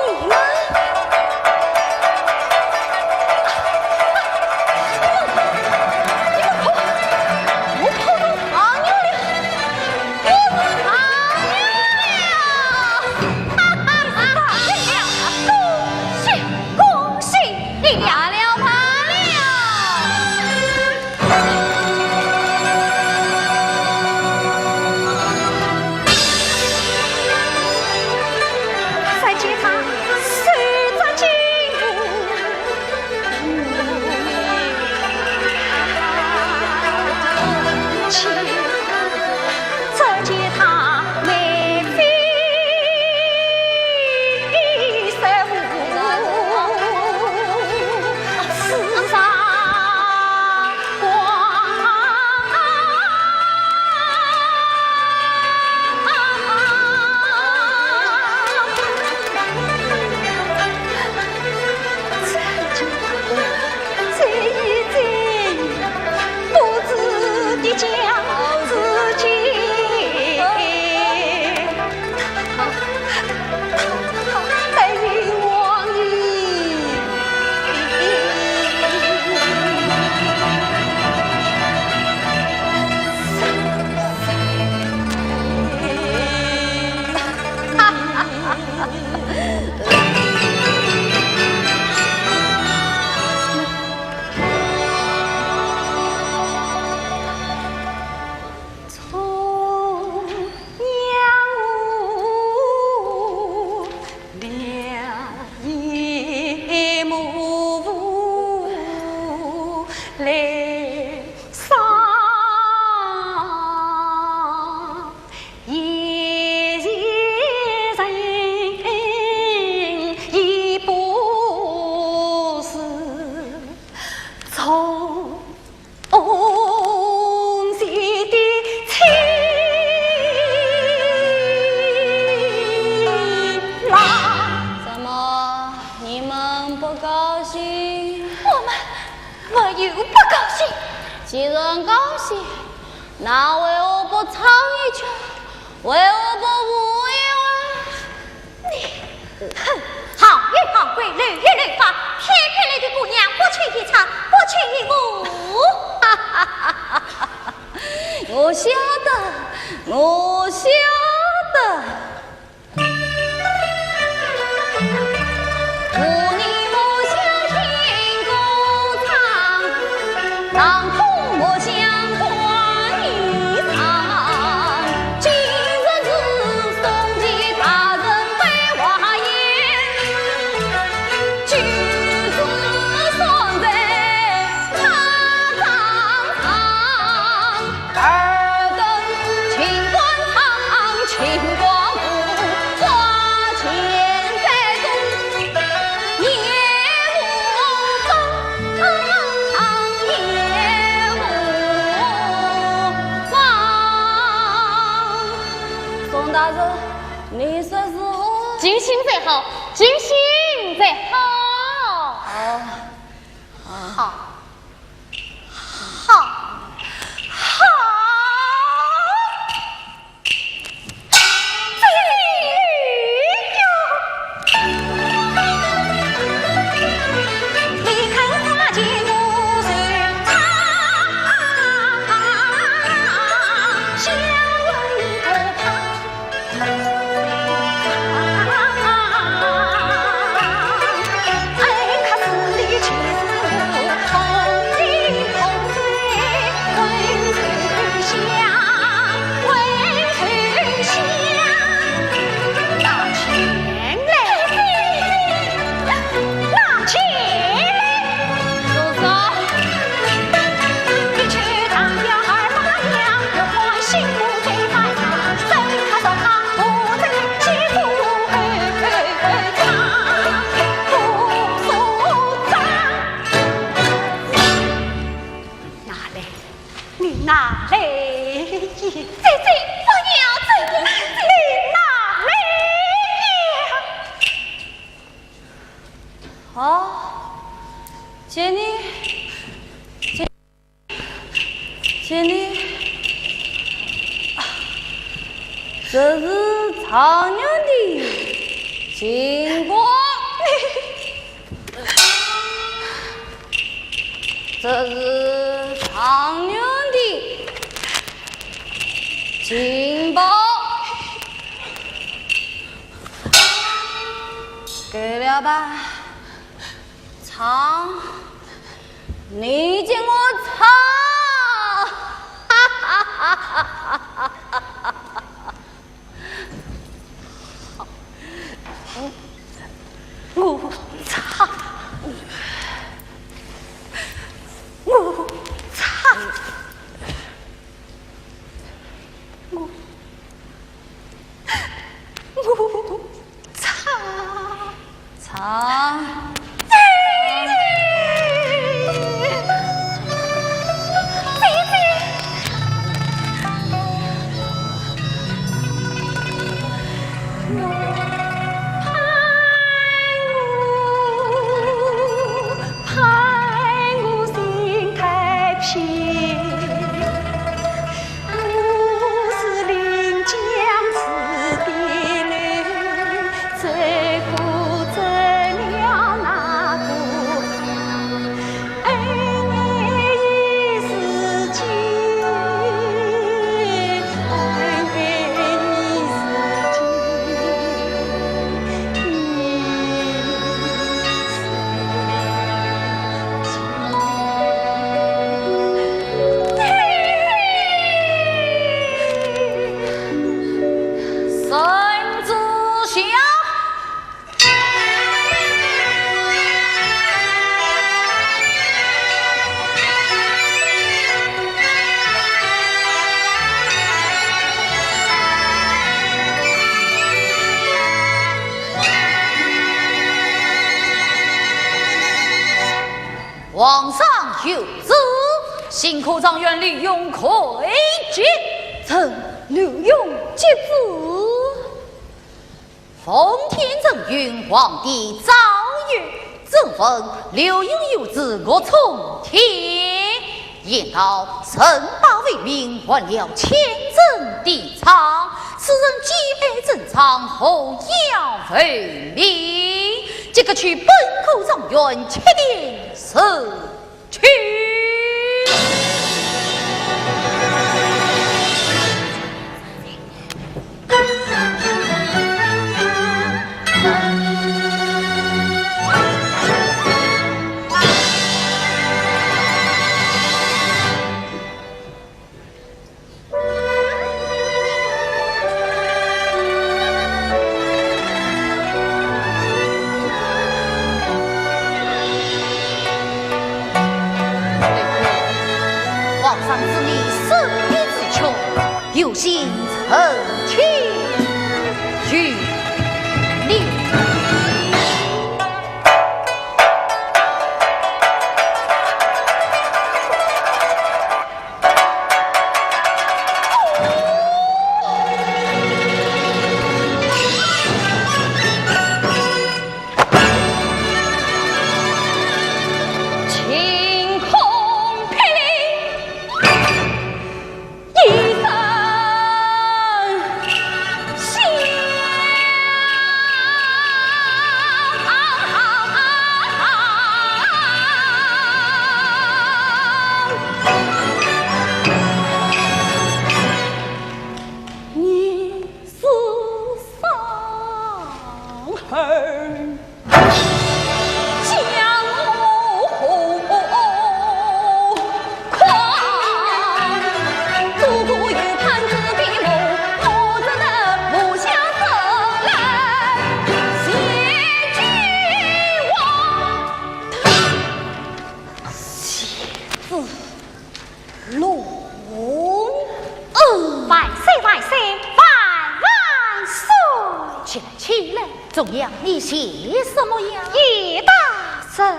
你吗？既然高兴，那为我不唱一曲，为我不舞一曲？你，哼，好言好规，律言律法，偏偏你的姑娘不去一唱，不去一舞。哈哈哈哈哈！我晓得，我晓得。当空我相欢一场，今日是送给大人为华言，举子双在他帐上，二等清官堂，清官。哪里？姐姐，我要这个，你哪里呀？好，姐你，这是常年的经过，这是常年的情报，给了吧？唱，你见我唱，哈哈哈哈哈哈！我操！我操！我操！唱。皇上有旨，新科状元李勇魁杰，臣刘勇接旨。奉天承运皇帝诏曰：朕奉刘勇有旨，我从天。言道臣把为民，还了千镇地场，此人既爱正常，后要为民。这个去本口状元，切定是去。有心成亲去你。中央，你写什么呀？叶大人，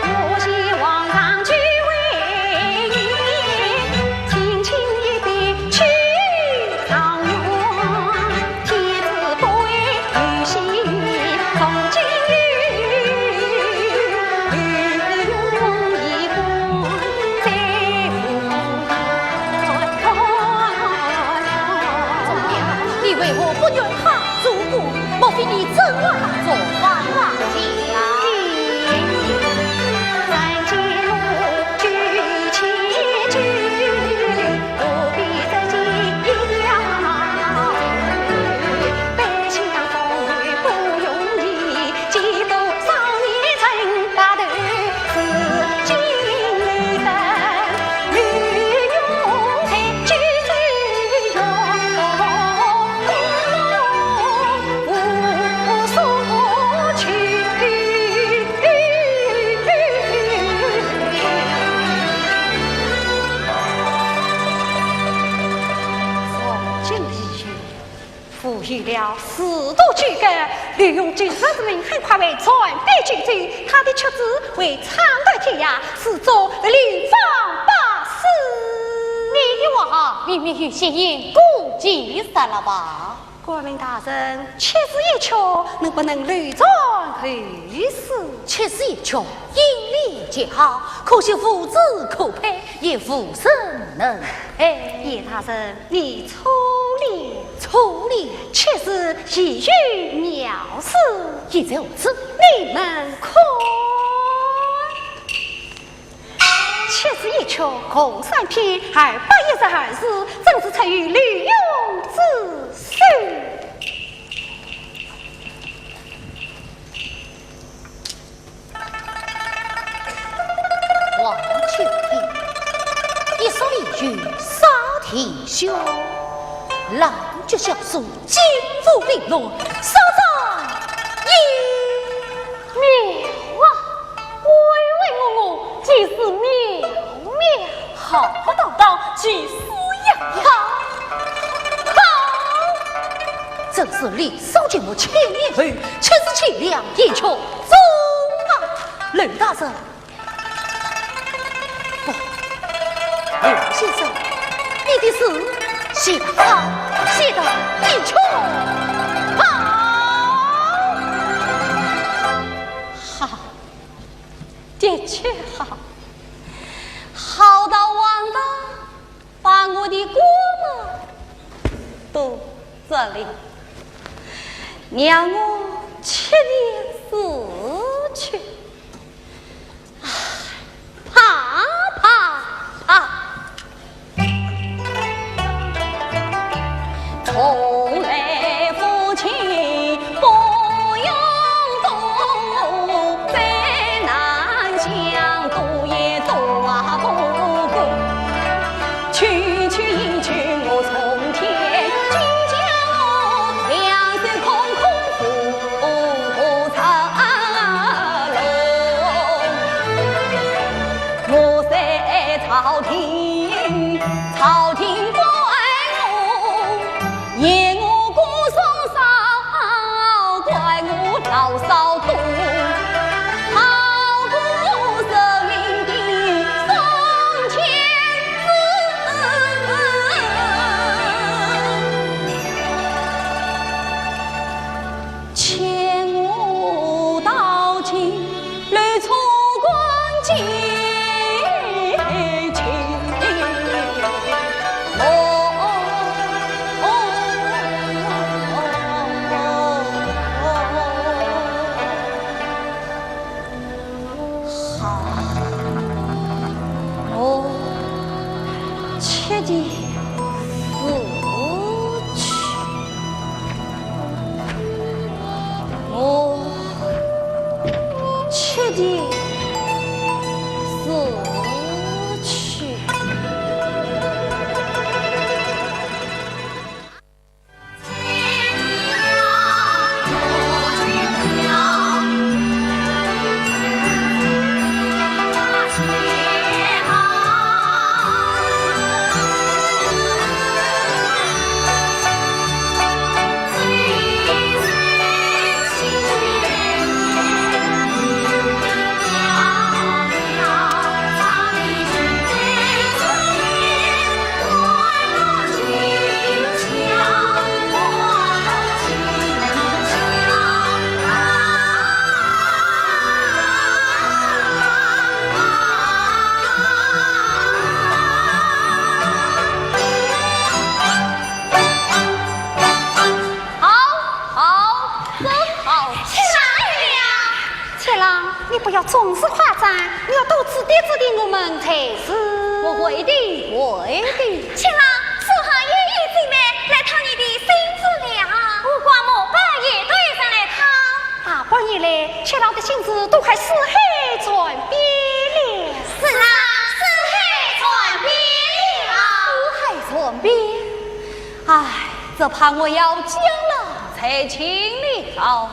我希皇上去为你。了4度举革，刘永进日名很快为传遍京畿，他的妻子为长代天涯，是做流芳百世。你的话明明与先言顾忌散了吧？国民大人，妾子也求能不能屡转去世？妾子也求英力结好，可惜父子可配，也无生能配。叶大人，你处理处理，妾子已遇妙事，也在此，你们看。妾子一求共3篇212字，正是出于吕永之手。王秋平，一首一句杀天凶，狼绝小树，金斧玲珑，杀在一妙啊！我既是妙妙，好道道，既是洋洋。好，正是李少见我千年后，却是凄凉一曲中啊！刘大人，不，刘先生，你的诗写得好，写得的确好，的确好，好到忘了把我的锅嘛都这里，让我吃点死去。怕怕怕！从来夫妻不用懂，再难相度也度啊不过。区区一句我从天，今将我两手空空扶长楼。我在朝廷，朝廷不爱我，嫌我孤松少，怪我老少多，好过生命的宋天子，牵我到今屡错光景。不要总是夸张，你要多指点指点我们才是。我会的，会的。新郎，此行也已进来，来讨你的心思了。不管我半夜对上来讨。大半夜来，新郎的心思都快四海转变了。是啊，四海转变了。四海转变，唉，这怕我要讲了才清了。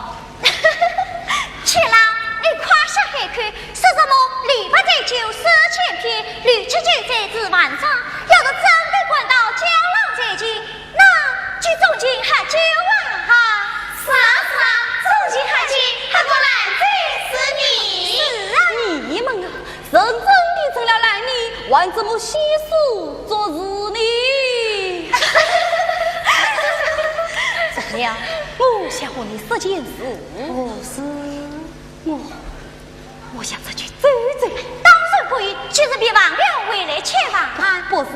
新郎。夸下海口，说什么礼拜再酒4000篇，吕七九在至晚上，要是真的滚到江浪在即，那就中间还9万好。还怎么细数昨日你？怎样？我想和你说件事。是我想出去走走。当然可以，就是别忘了回来吃饭啊。不是，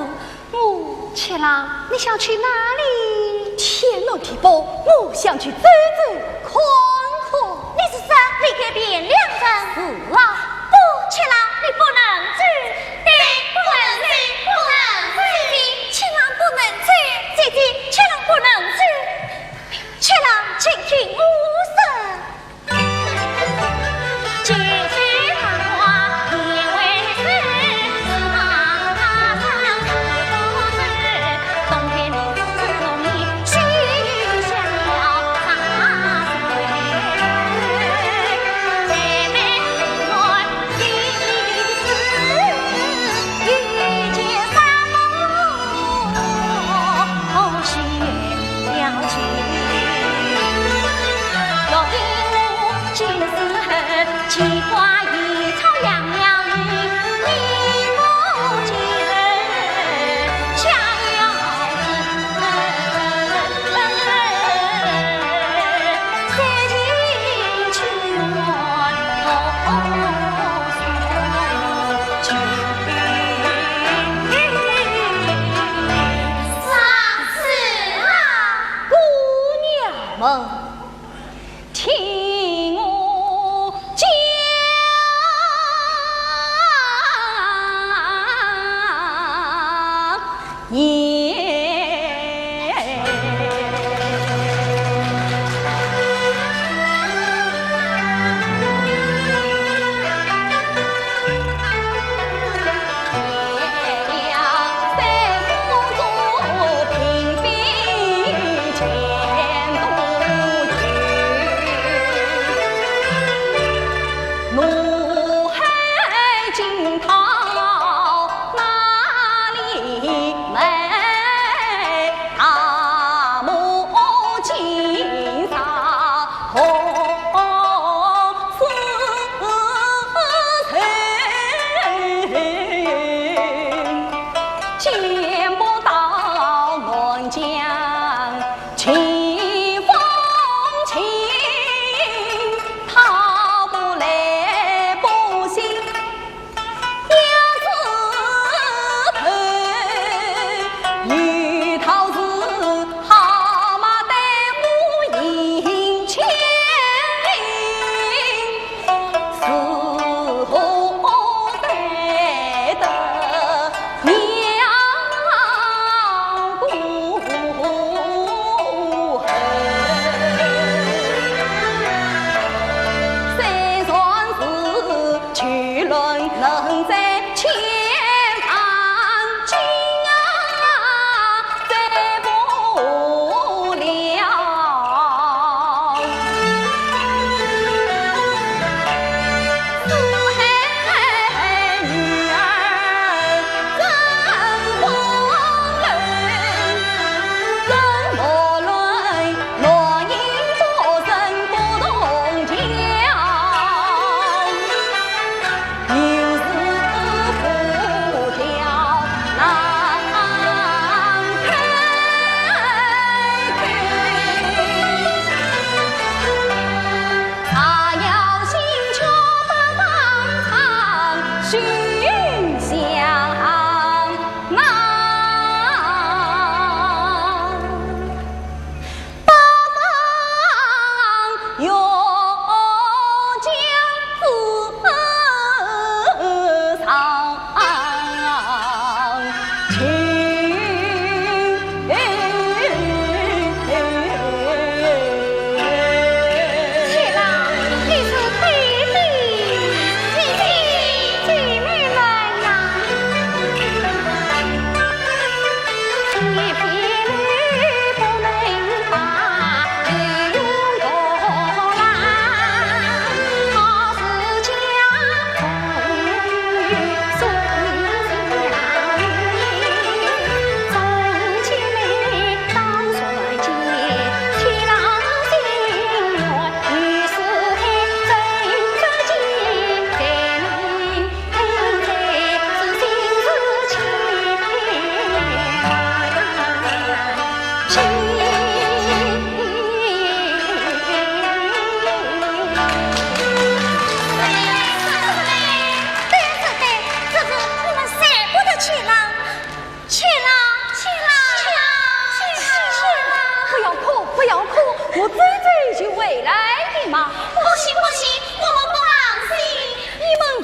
七郎，你想去哪里？天南地北，我想去走走看看。你是说离开汴梁城？是啊。不，七郎，你不能走。对，不能走，不能走。姐姐，七郎不能走。姐姐，七郎不能走。七郎，请听我说。姐姐谈话也为是，他不能走。东天明珠容易须相了3岁。姐妹我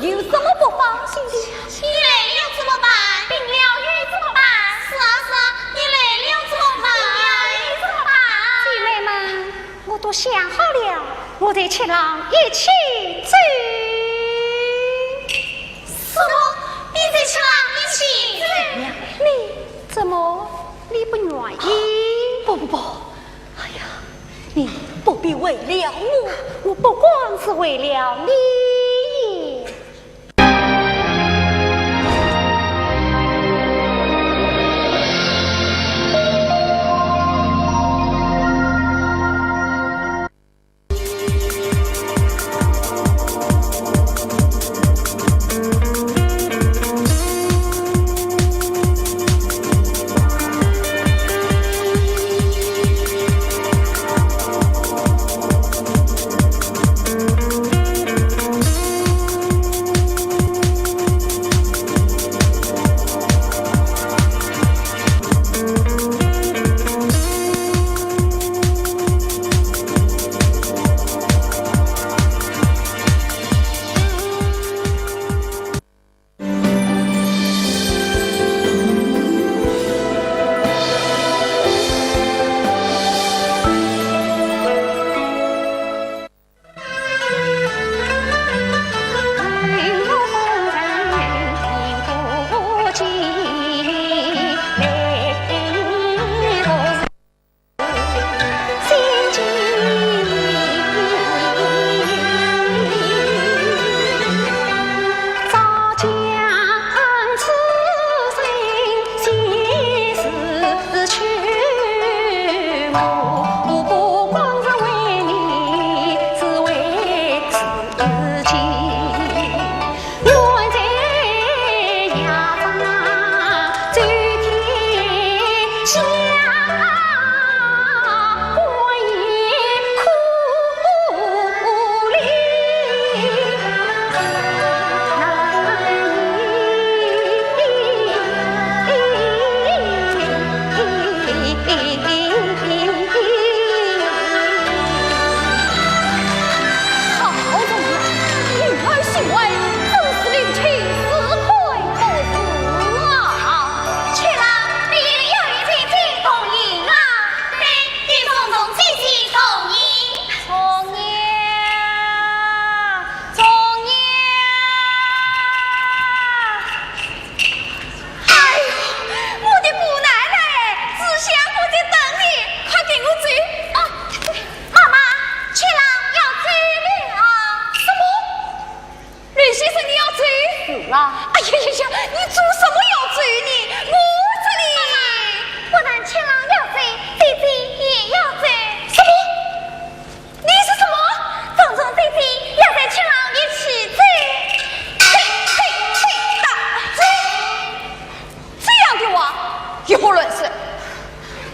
有什么不放心的？你累了怎么办？病了雨怎么办？是啊是啊，你累了怎么办？你怎么办？姐妹们，我都想好了，我带七郎一起走。什么？你带七郎一起走？你怎么你不愿意？不，哎呀，你不必为了我不光是为了你。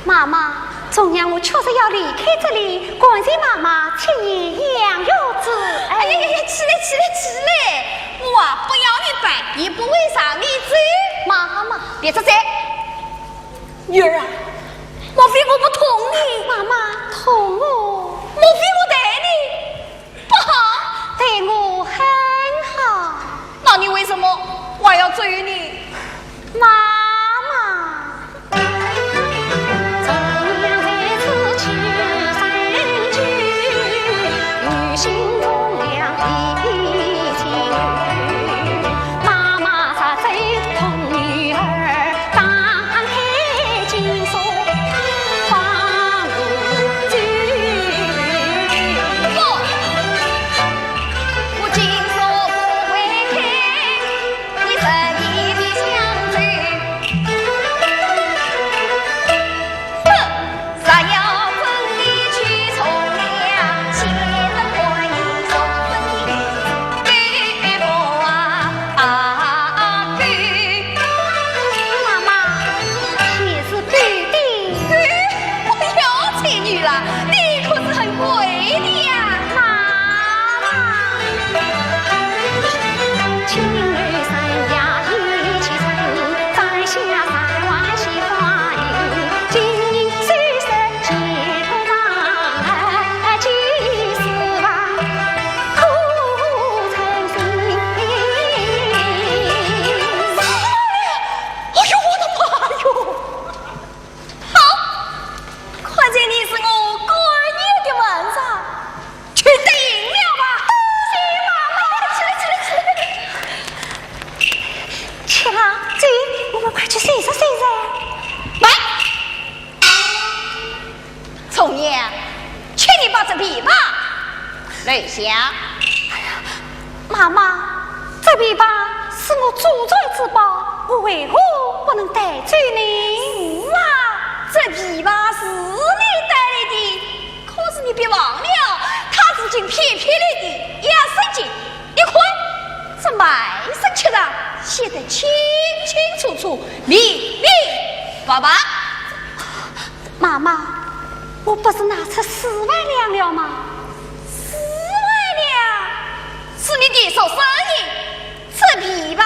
妈妈，中央我确实要离开这里，关心妈妈吃盐养肉子。哎呀，起来！我啊不要你办，也不会让你走。妈妈，别着急，女儿啊，莫非我不同你？妈妈同我，莫非我对你不好？对我很好。那你为什么我还要追你？妈妈。心中两地情侣，妈妈杀贼同女儿，打开金锁放我去。不，我金锁不会开，你十年的相随在下。妈妈，这琵琶是我祖传之宝，我为何不能带走呢？这琵琶是你带来的，可是你别忘了，他自己撇撇来的压身经，你看这卖身契上写得清清楚楚，明明白白。妈妈，我不是拿出4万两了吗？4万两是你的手生意，这琵琶嘛，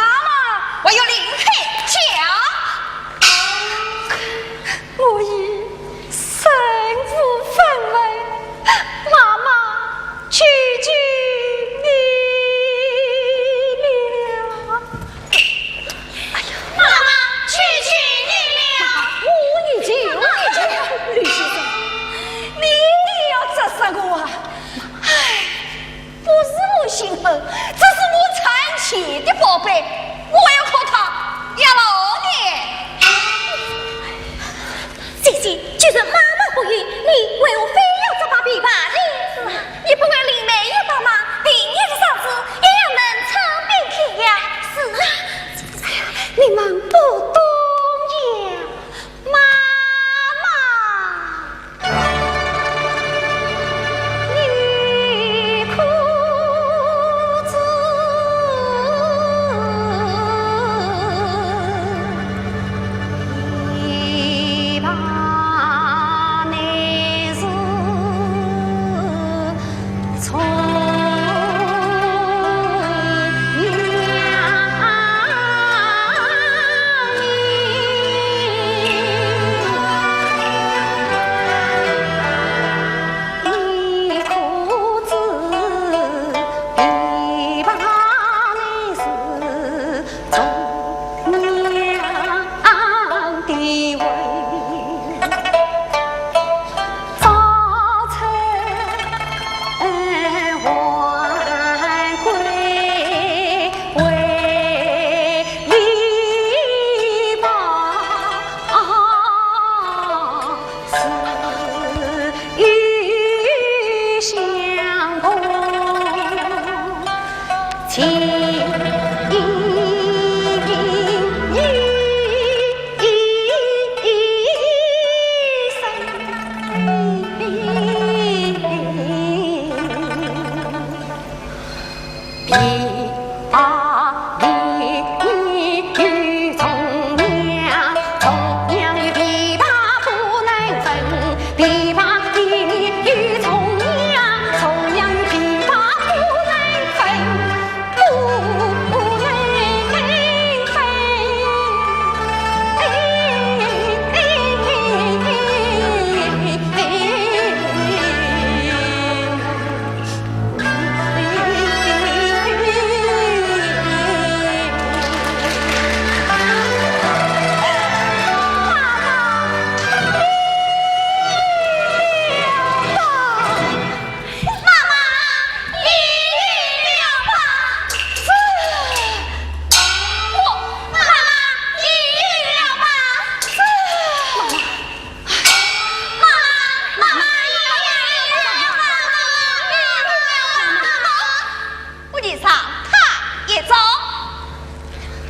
我要另配价。我已身无分文，妈妈求求你了。妈妈求求你了。我已经，吕先生，你要责杀我啊！唉，不是我心狠，这是我产前的宝贝，我要靠它养老年。姐姐，就算妈妈不允，你为我非要这把琵琶呢？你不管灵媒也罢嘛，明年的嗓子也要能唱并片呀。是啊，你们不懂呀，妈妈，你可知琵琶乃是从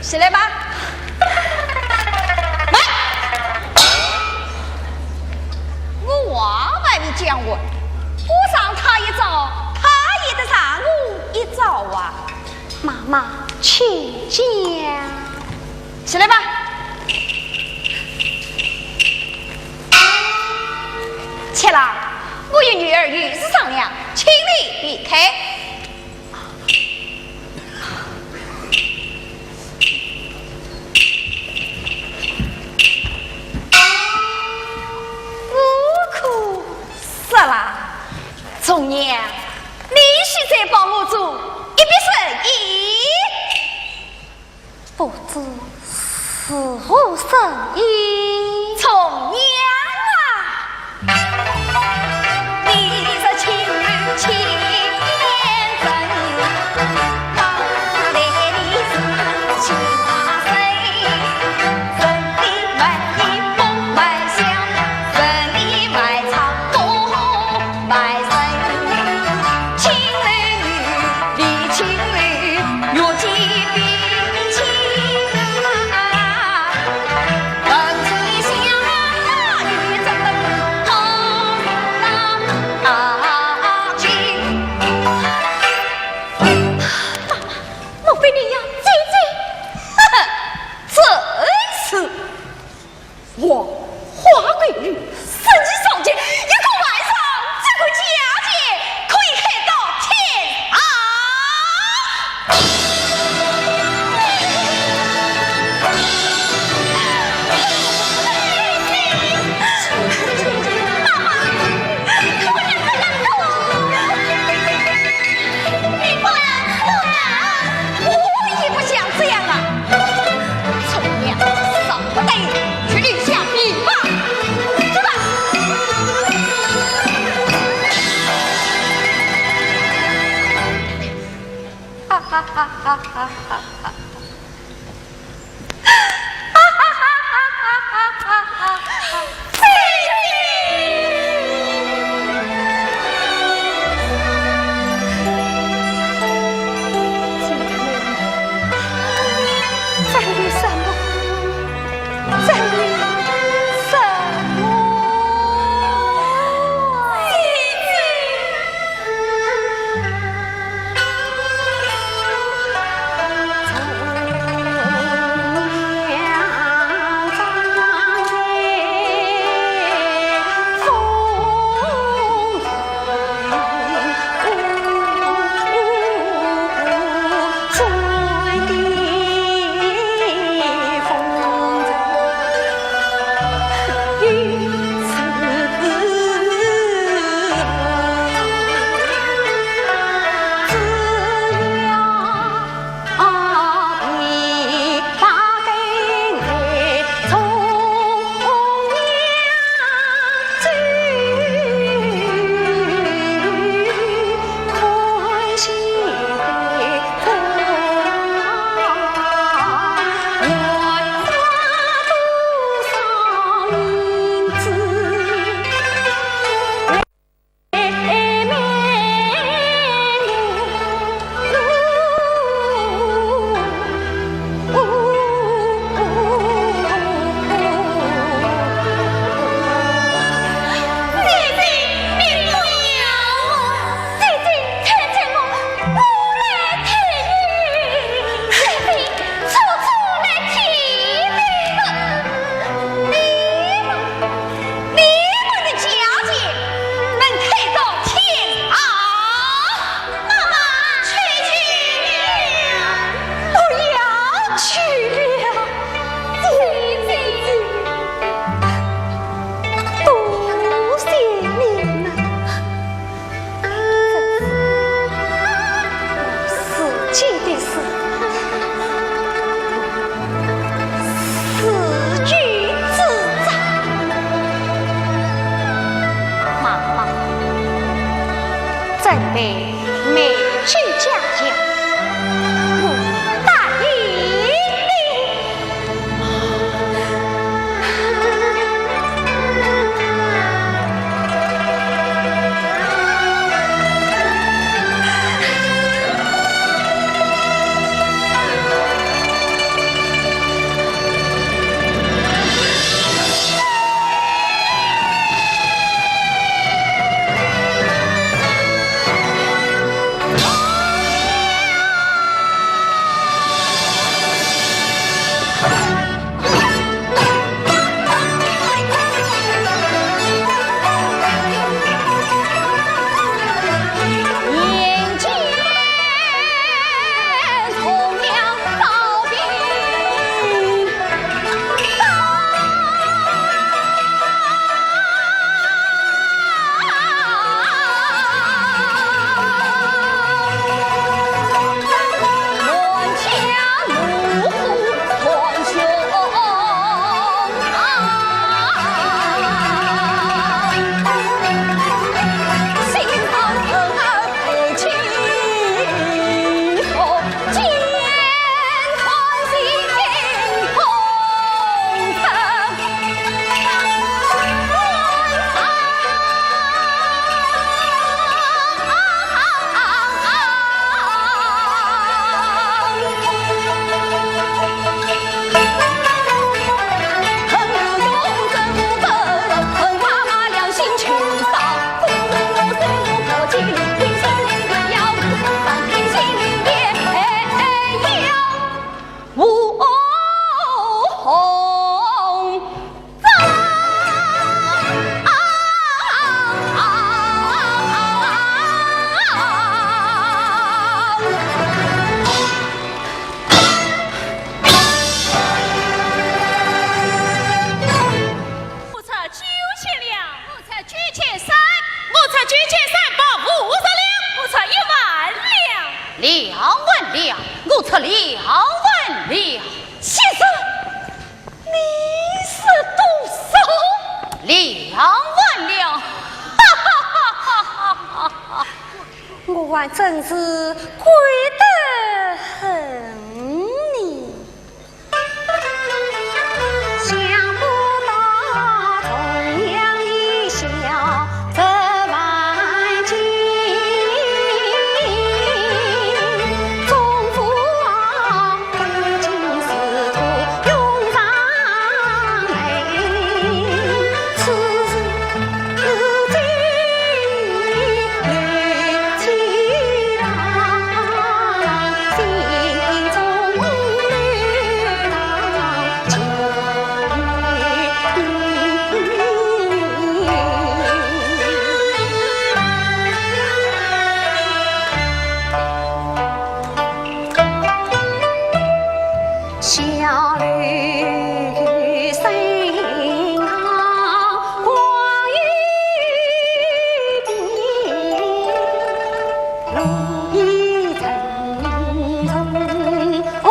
起来吧，来，我话外面讲过，我上他一招，他也得上我一招啊。妈妈，请讲。起来吧。妾郎，我与女儿有事商量，请你避开。从娘，你是在帮我做一笔生意，不知是何生意？从娘啊，你这情人情言真，当来你是情话谁？人里卖艺风卖香，人里卖唱风卖声。情人人要追追，这次我花桂玉身体少见，一个晚上这个佳节可以看到天啊！还真是贵得很呢。想不到重阳一笑这万金，中父王挥金使徒永上眉，此时今绿旗郎，心中绿到秋小绿身昂挂玉璧，如意城中，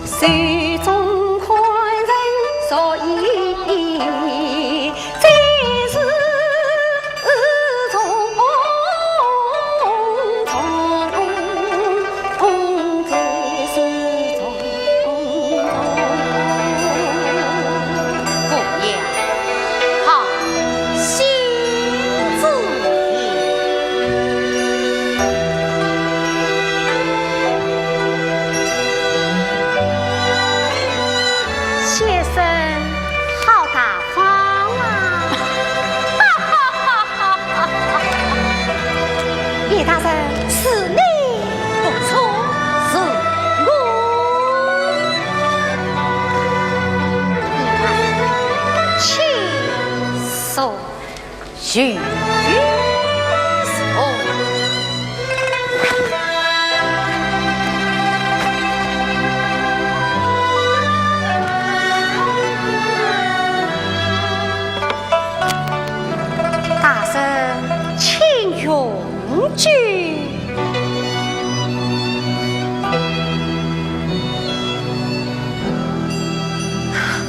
水中宽人所以最是先生好大方啊！叶大人是你不错，是我。请受许大圣，请永居。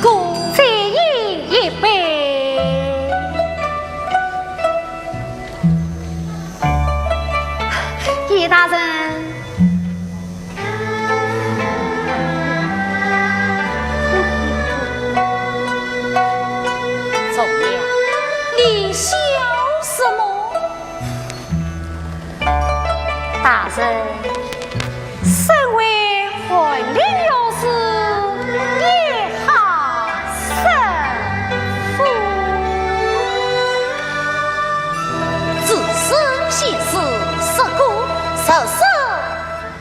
故再饮一杯。叶大人，怎么样？你笑什么？大人，身为婚礼有事，也好胜负。自身行事，实故实色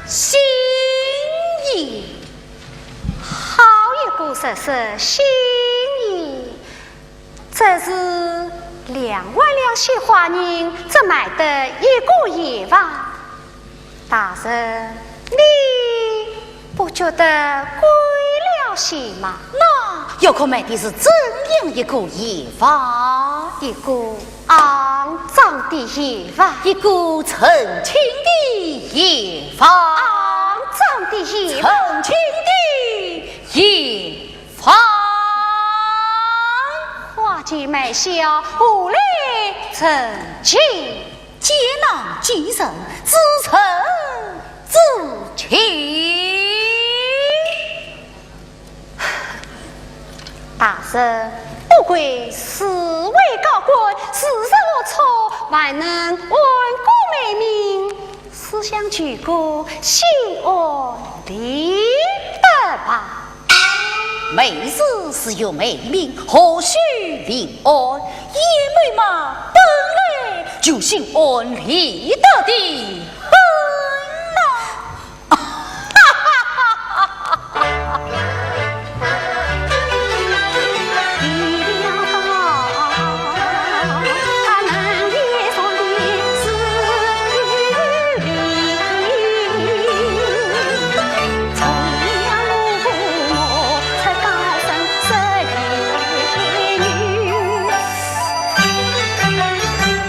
心意，好一个实色心意，这是2万两雪花银，只买得一个夜晚。大人，你不觉得贵了些吗？那有可买的是怎样一个夜房？一个肮脏的夜晚，一个澄清的夜房，肮脏的夜晚，澄清的夜房。花间卖笑，无来澄清，皆囊既成，自成自清。大人，不愧是位高官，事实无错，还能万古美名，思想举国，心安理得吧？美事是有美名，何须平安？叶妹嘛，本来就心安理得的很呐。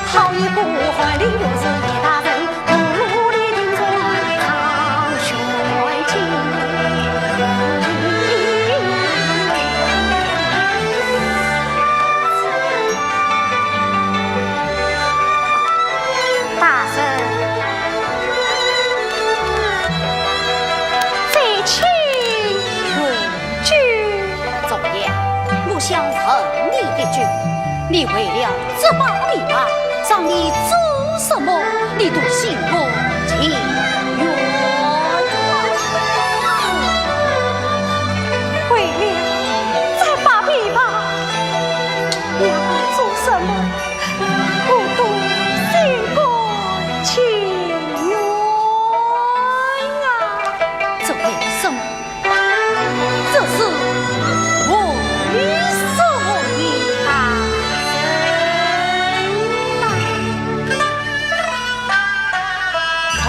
好一个怀里又是叶大人，想恨你的罪，你为了这把命啊，让你做什么你都心不情愿。为了这把命吧，要做什么我都心不情愿啊！这为什么？这是为什么呀？从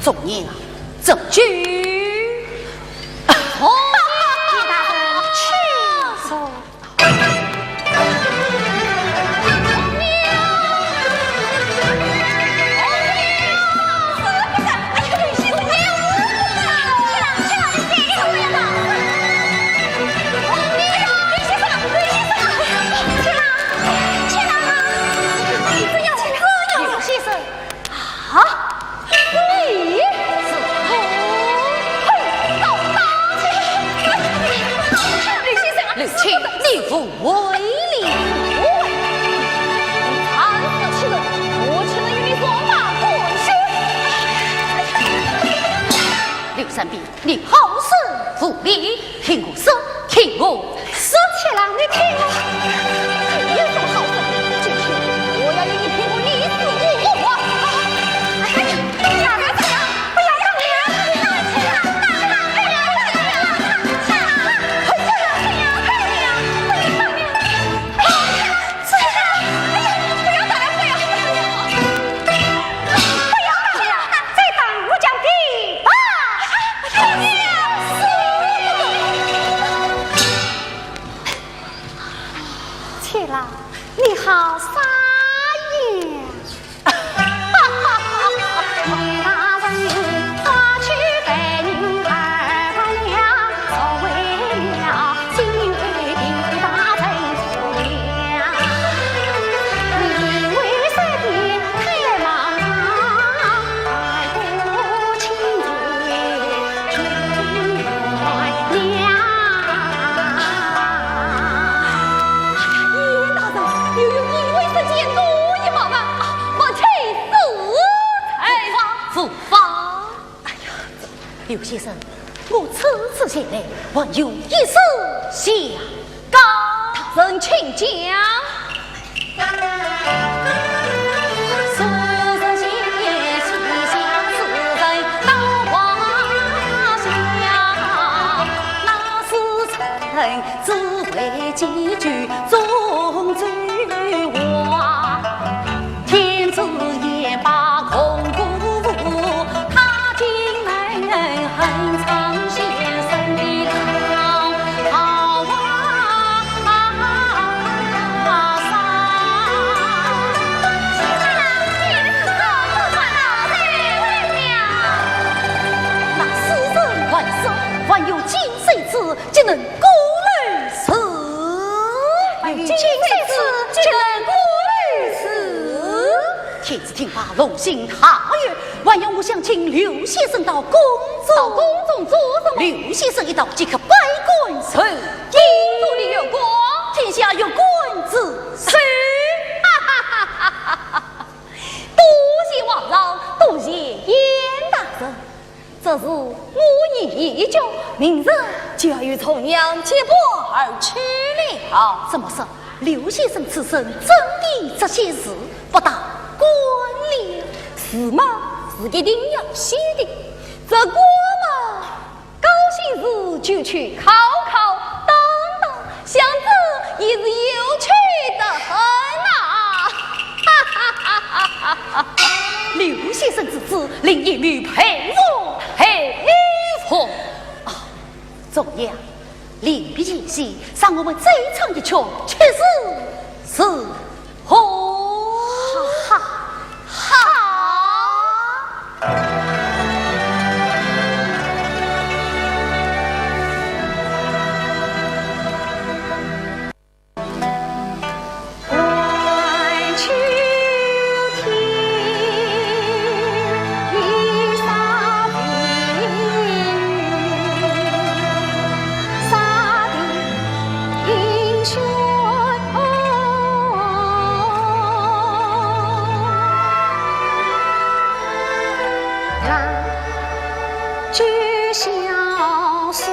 总爷啊，怎去？哦，叶大人，请坐。你不为理不为，残死其人，我岂能与你双马滚血？刘三弟，你好生负礼，听我说，听我说，且让你听我，你有什么好说？今天我要与你拼个你死我活！大人不要让娘！妾郎，你好撒野！叶大人抓去给您二婆娘，所为了心为定大人做娘。你为谁的太忙，太不亲嘴，听我娘。刘先生，我此次前来，还有一事相告。大人请讲。只为几句中嘴话，天子也罢空谷物，他进门很藏先生的好那死人万寿，还有金水子，只能过来死。金水子，只能过来死。天子听罢，龙心大悦，还要我想请刘先生到宫中。到宫中做什么？刘先生一到，即可百官受宫中里有光，天下有官之谁？多谢皇上，多谢燕大人。这是我已就明日就要与从娘结伴而去了。怎么说？刘先生此生真的这些事不大官了？是吗？是一定要写的。这国嘛，高兴时就去考考当当，想着也是有趣的很啊！刘先生之子，令一律陪我陪我。总爷，另辟前夕，让我们再唱一曲《七事是何》。好。举小书，